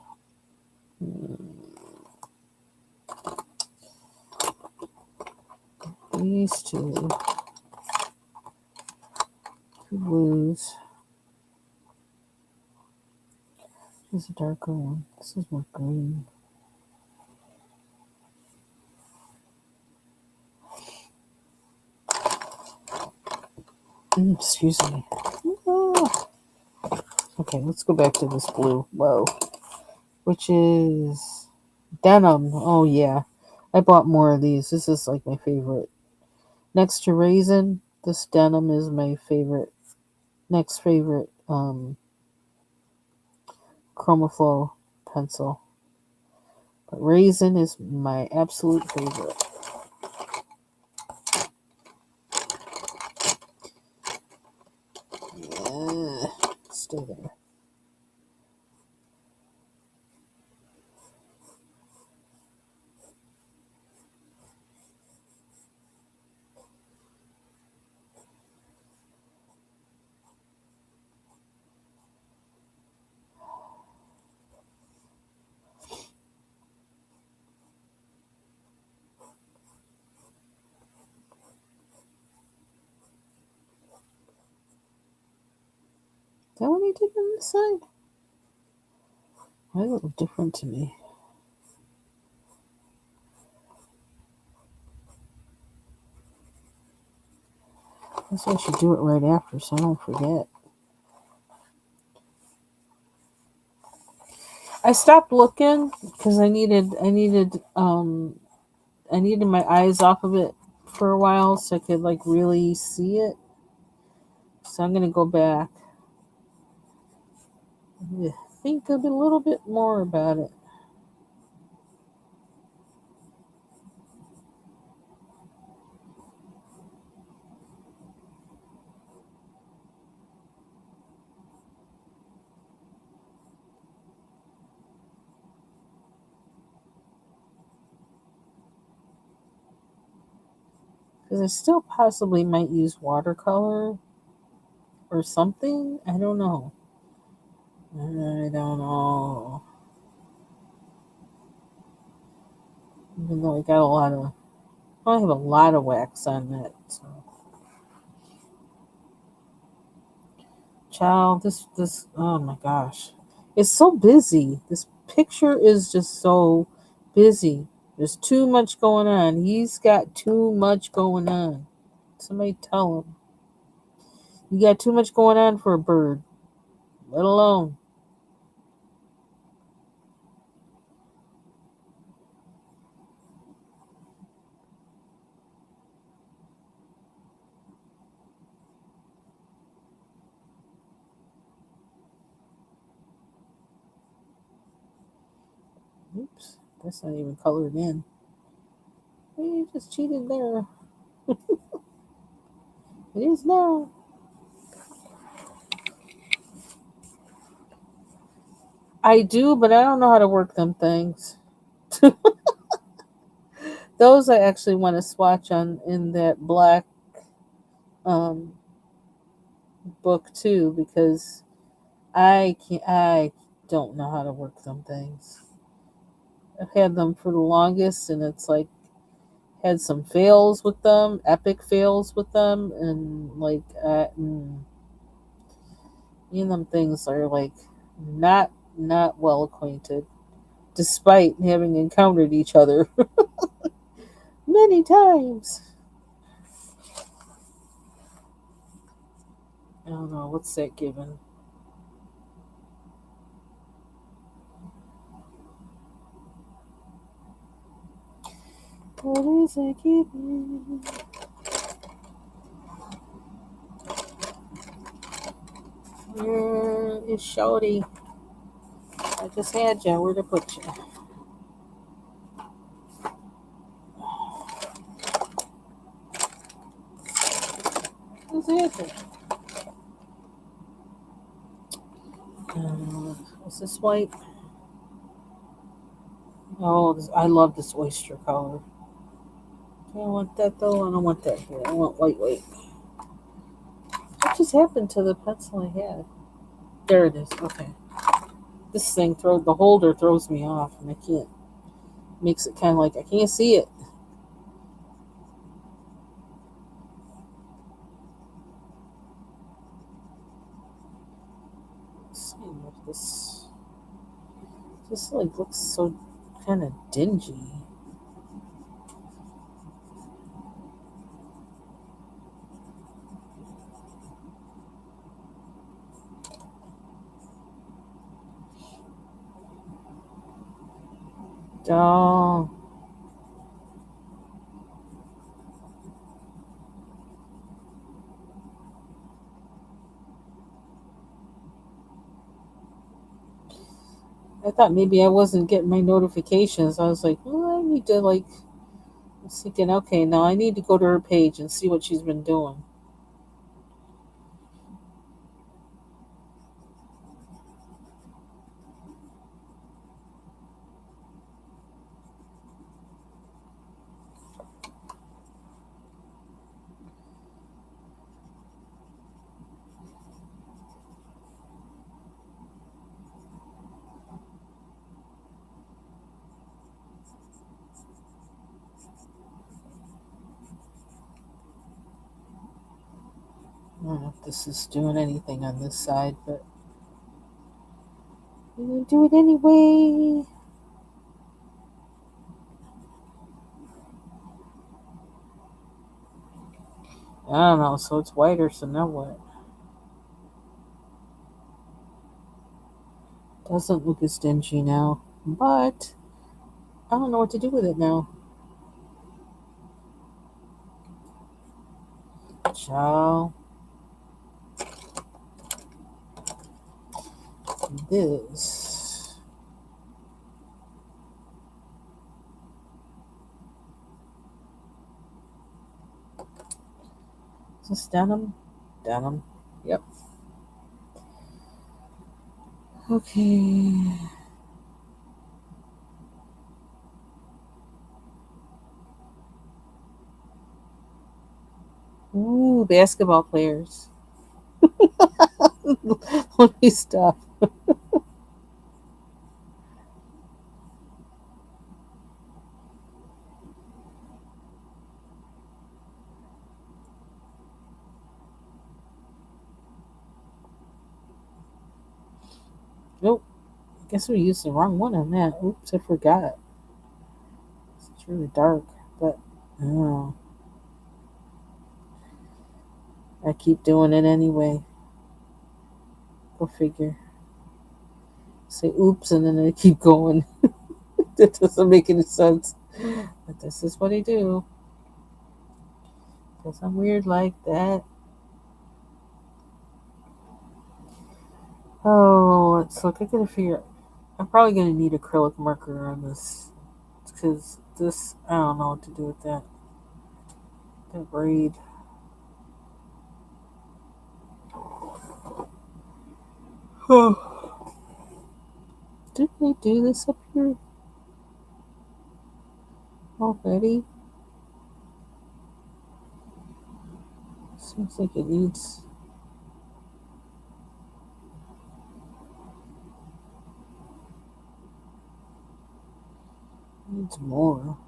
These two blues. This is a darker one. This is more green. Excuse me. Ah. Okay, let's go back to this blue. Whoa. Which is denim. Oh, yeah. I bought more of these. This is like my favorite. Next to raisin, this denim is my favorite. Next favorite Chromaflow pencil. But raisin is my absolute favorite. Yeah, stay there. Is that what he did on this side? Why a little different to me? I guess I should do it right after so I don't forget. I stopped looking because I needed my eyes off of it for a while so I could like really see it. So I'm gonna go back. Think a little bit more about it. Because I still possibly might use watercolor or something. I don't know. I don't know. Even though I got a lot of, I have a lot of wax on that. So. Child, this, oh my gosh. It's so busy. This picture is just so busy. There's too much going on. He's got too much going on. Somebody tell him. You got too much going on for a bird. Let alone. Oops, that's not even colored in. You just cheated there. It is now. I do, but I don't know how to work them things. Those I actually want to swatch on in that black um, book too because I don't know how to work them things. I've had them for the longest, and it's like had some fails with them, epic fails with them, and like me and them things are like not well acquainted, despite having encountered each other many times. I don't know what's that given. What is it given? It's shorty. I just had you. Where to put you? Who's it? What's this white? Oh, I love this oyster color. I don't want that though. I don't want that here. I want white. What just happened to the pencil I had? There it is. Okay. This thing the holder throws me off, and I can't. Makes it kind of like I can't see it. Let's see what this like looks so kind of dingy. Oh, I thought maybe I wasn't getting my notifications. I was like, well, I need to like. I was thinking, okay, now I need to go to her page and see what she's been doing. I don't know if this is doing anything on this side, but I'm gonna do it anyway. I don't know. So it's whiter. So now what? Doesn't look as dingy now, but I don't know what to do with it now. Ciao. This. Is this denim? Denim. Yep. Okay. Ooh, basketball players. Let me stop. Nope. I guess we used the wrong one on that. Oops, I forgot. It's really dark, but oh, I keep doing it anyway. Go figure. Say oops, and then I keep going. That doesn't make any sense. But this is what I do. Because I'm weird like that. Oh, let's look. I gotta figure. I'm probably gonna need acrylic marker on this. Because this, I don't know what to do with that. That braid. Oh, did they do this up here already? Seems like it needs more.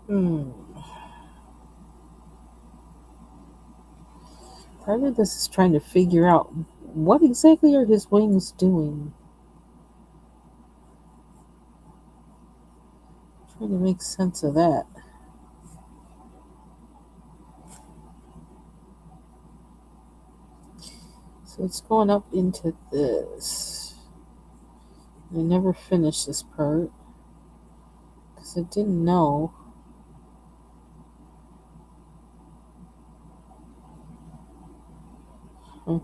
Hmm. Part of this is trying to figure out what exactly are his wings doing. Trying to make sense of that. So it's going up into this. I never finished this part because I didn't know. Hmm.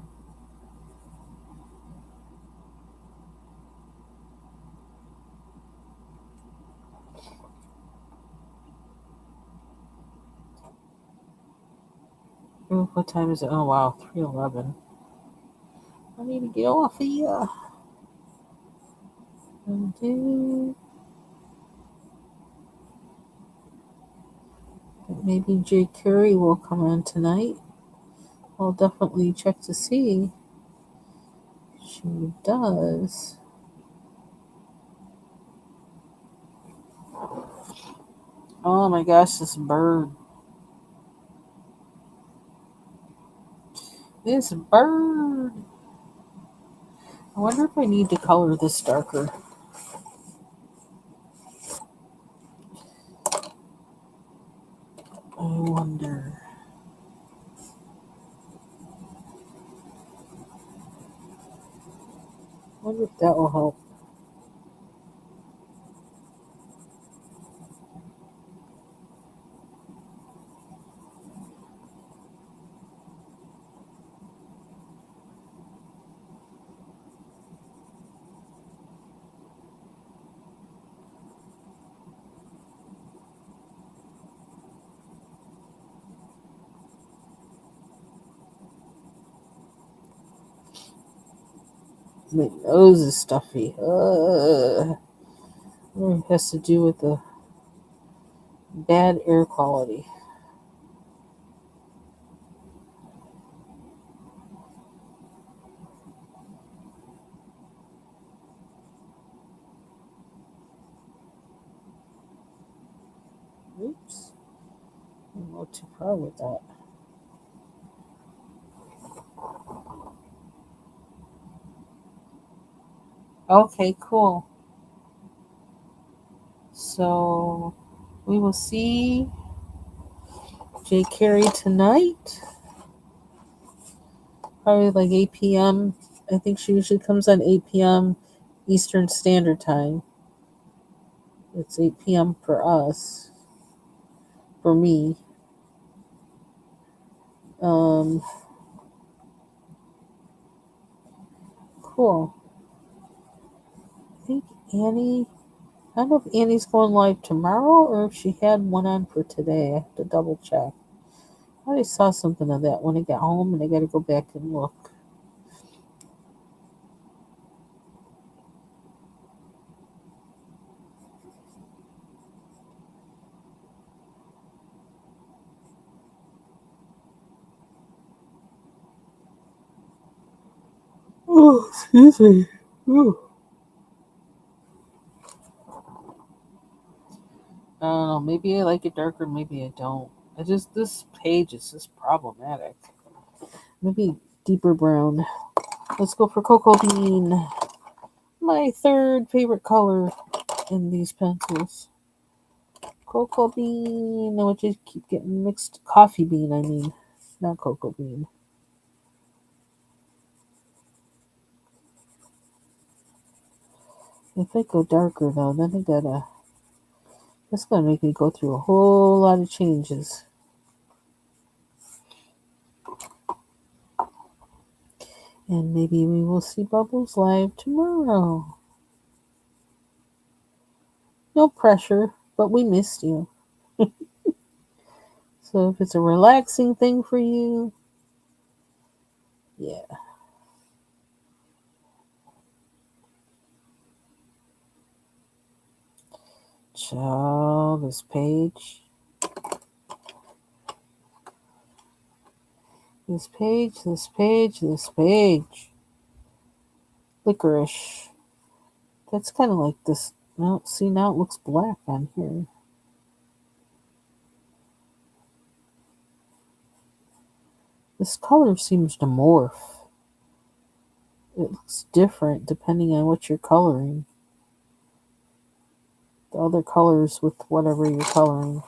Oh, what time is it? Oh wow, 3:11. I need to get off of here. Okay. Maybe Jay Carey will come on tonight. I'll definitely check to see. She does. Oh my gosh, this bird. This bird. I wonder if I need to color this darker. I wonder. I wonder if that will help. My nose is stuffy. It has to do with the bad air quality. Oops. I'm not too proud with that. Okay, cool. So we will see Jay Carey tonight. Probably like 8 p.m. I think she usually comes on 8 p.m. Eastern Standard Time. It's 8 p.m. for us. For me. Um, cool. I think Annie. I don't know if Annie's going live tomorrow or if she had one on for today. I have to double check. I already saw something of that when I got home and I got to go back and look. Oh, excuse me. Ooh. I don't know. Maybe I like it darker, maybe I don't. This page is just problematic. Maybe deeper brown. Let's go for cocoa bean. My third favorite color in these pencils. Cocoa bean. I want you to keep getting mixed. Coffee bean, I mean. Not cocoa bean. If I go darker though, then I gotta. That's gonna make me go through a whole lot of changes. And maybe we will see Bubbles live tomorrow. No pressure, but we missed you. So if it's a relaxing thing for you, yeah. Child, this page. This page, this page, this page. Licorice. That's kind of like this. No, see, now it looks black on here. This color seems to morph. It looks different depending on what you're coloring. The other colors with whatever you're coloring.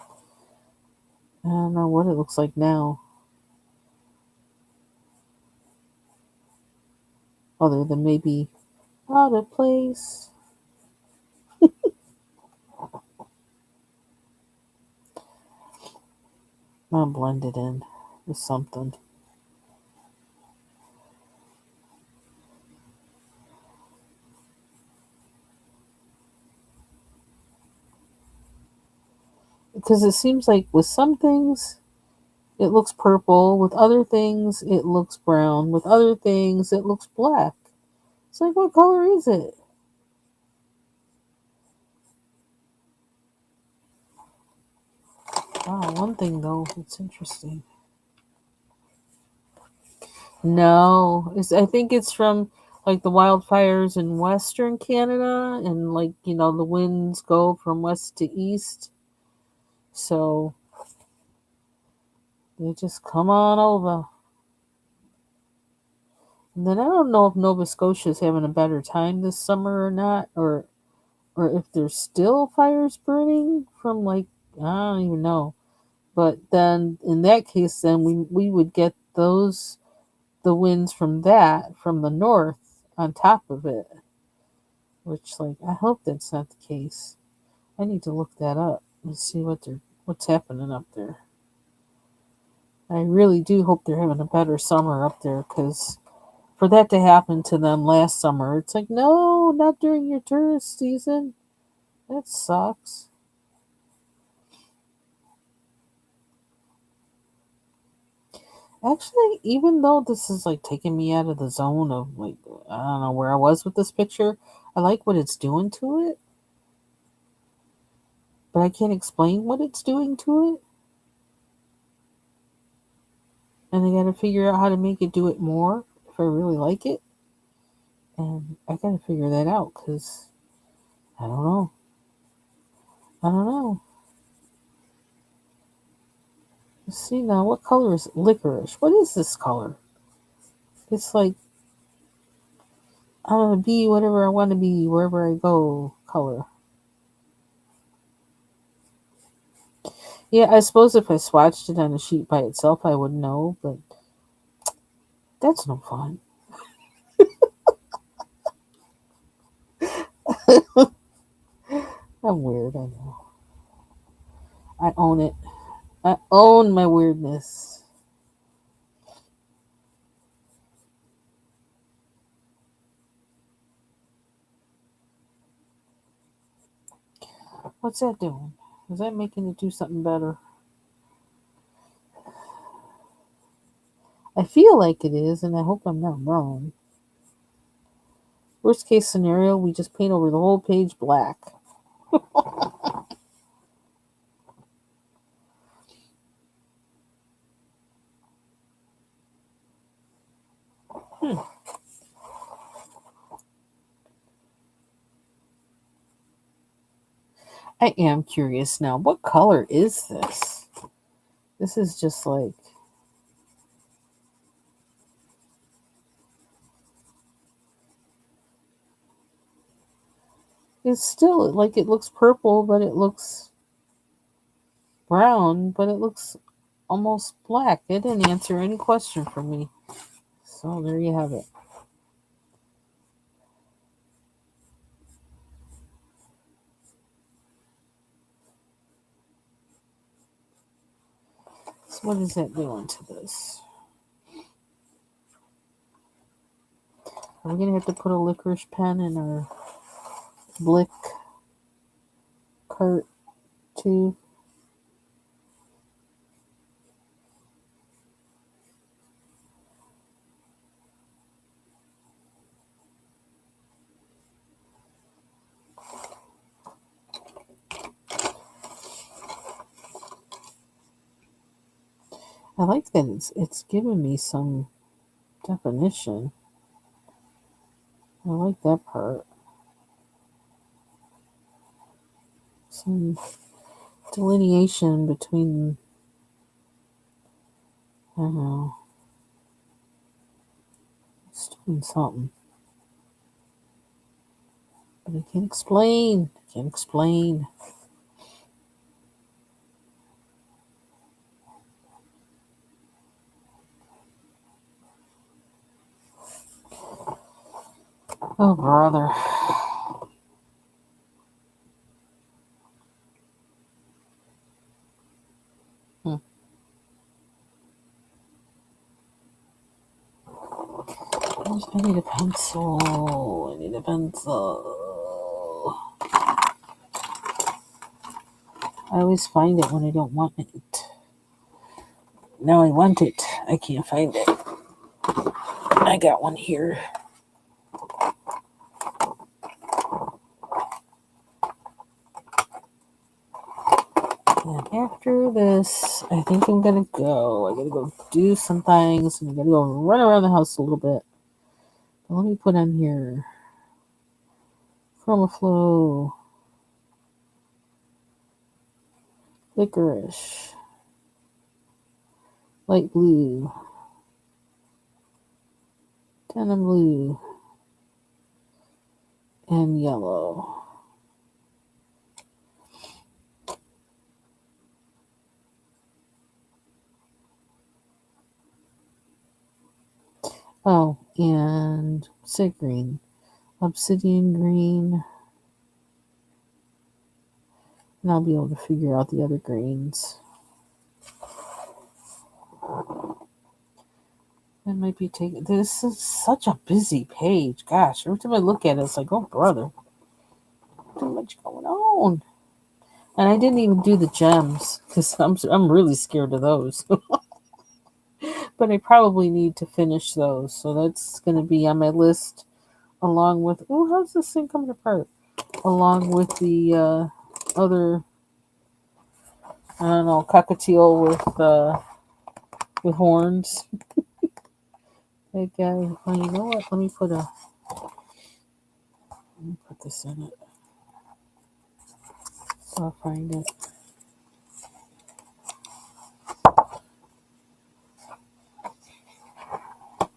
I don't know what it looks like now. Other than maybe out of place. I'll blend it in with something. Because it seems like with some things, it looks purple. With other things, it looks brown. With other things, it looks black. It's like, what color is it? Wow, one thing though, it's interesting. No, I think it's from like the wildfires in Western Canada, and like the winds go from west to east, so they just come on over. And then I don't know if Nova Scotia is having a better time this summer or not, or if there's still fires burning from like I don't even know. But then in that case, then we would get the winds from the north on top of it. Which, like, I hope that's not the case. I need to look that up and see what's happening up there. I really do hope they're having a better summer up there, because for that to happen to them last summer, it's like, no, not during your tourist season. That sucks. Actually, even though this is like taking me out of the zone of like I don't know where I was with this picture, I like what it's doing to it, but I can't explain what it's doing to it, and I got to figure out how to make it do it more if I really like it, and I got to figure that out because I don't know. I don't know. Let's see now. What color is licorice? What is this color? It's like I'm gonna be whatever I want to be wherever I go. Color. Yeah, I suppose if I swatched it on a sheet by itself, I would know, but that's no fun. I'm weird, I know. I own it. I own my weirdness. What's that doing? Is that making it do something better? I feel like it is, and I hope I'm not wrong. Worst case scenario, we just paint over the whole page black. Hmm. I am curious now. What color is this? This is just like it's still like it looks purple, but it looks brown, but it looks almost black. It didn't answer any question for me. So there you have it. So what is that doing to this? Are we gonna have to put a licorice pen in our blick cart too? I like that it's giving me some definition. I like that part. Some delineation between I don't know. It's doing something. But I can't explain. I can't explain. Oh brother. Hmm. I need a pencil. I need a pencil. I always find it when I don't want it. Now I want it. I can't find it. I got one here. And after this, I think I'm gonna go. I gotta go do some things, and I gotta go run around the house a little bit. But let me put on here Chromaflow, Licorice, Light Blue, Denim Blue, and Yellow. Oh, and Sig Green, Obsidian Green, and I'll be able to figure out the other greens. I might be taking. This is such a busy page. Gosh, every time I look at it, it's like, oh brother, too much going on. And I didn't even do the gems because I'm really scared of those. But I probably need to finish those, so that's going to be on my list along with. Oh, how's this thing coming apart? Along with the other, I don't know, cockatiel with horns. That guy. Oh, you know what? Let me put this in it. So I'll find it.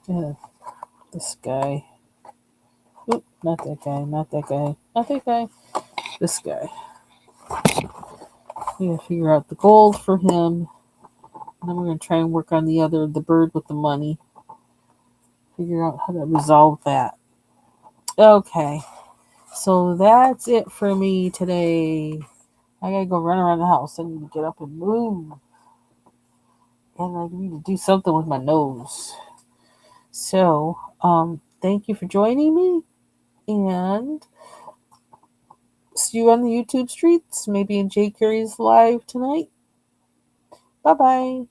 Yeah, this guy. Oop, not that guy. Not that guy. Not that guy. This guy. We gotta figure out the gold for him. And then we're gonna try and work on the bird with the money. Figure out how to resolve that. Okay. So that's it for me today. I gotta go run around the house. I need to get up and move. And I need to do something with my nose. So, thank you for joining me. And see you on the YouTube streets. Maybe in Jay Curry's live tonight. Bye bye.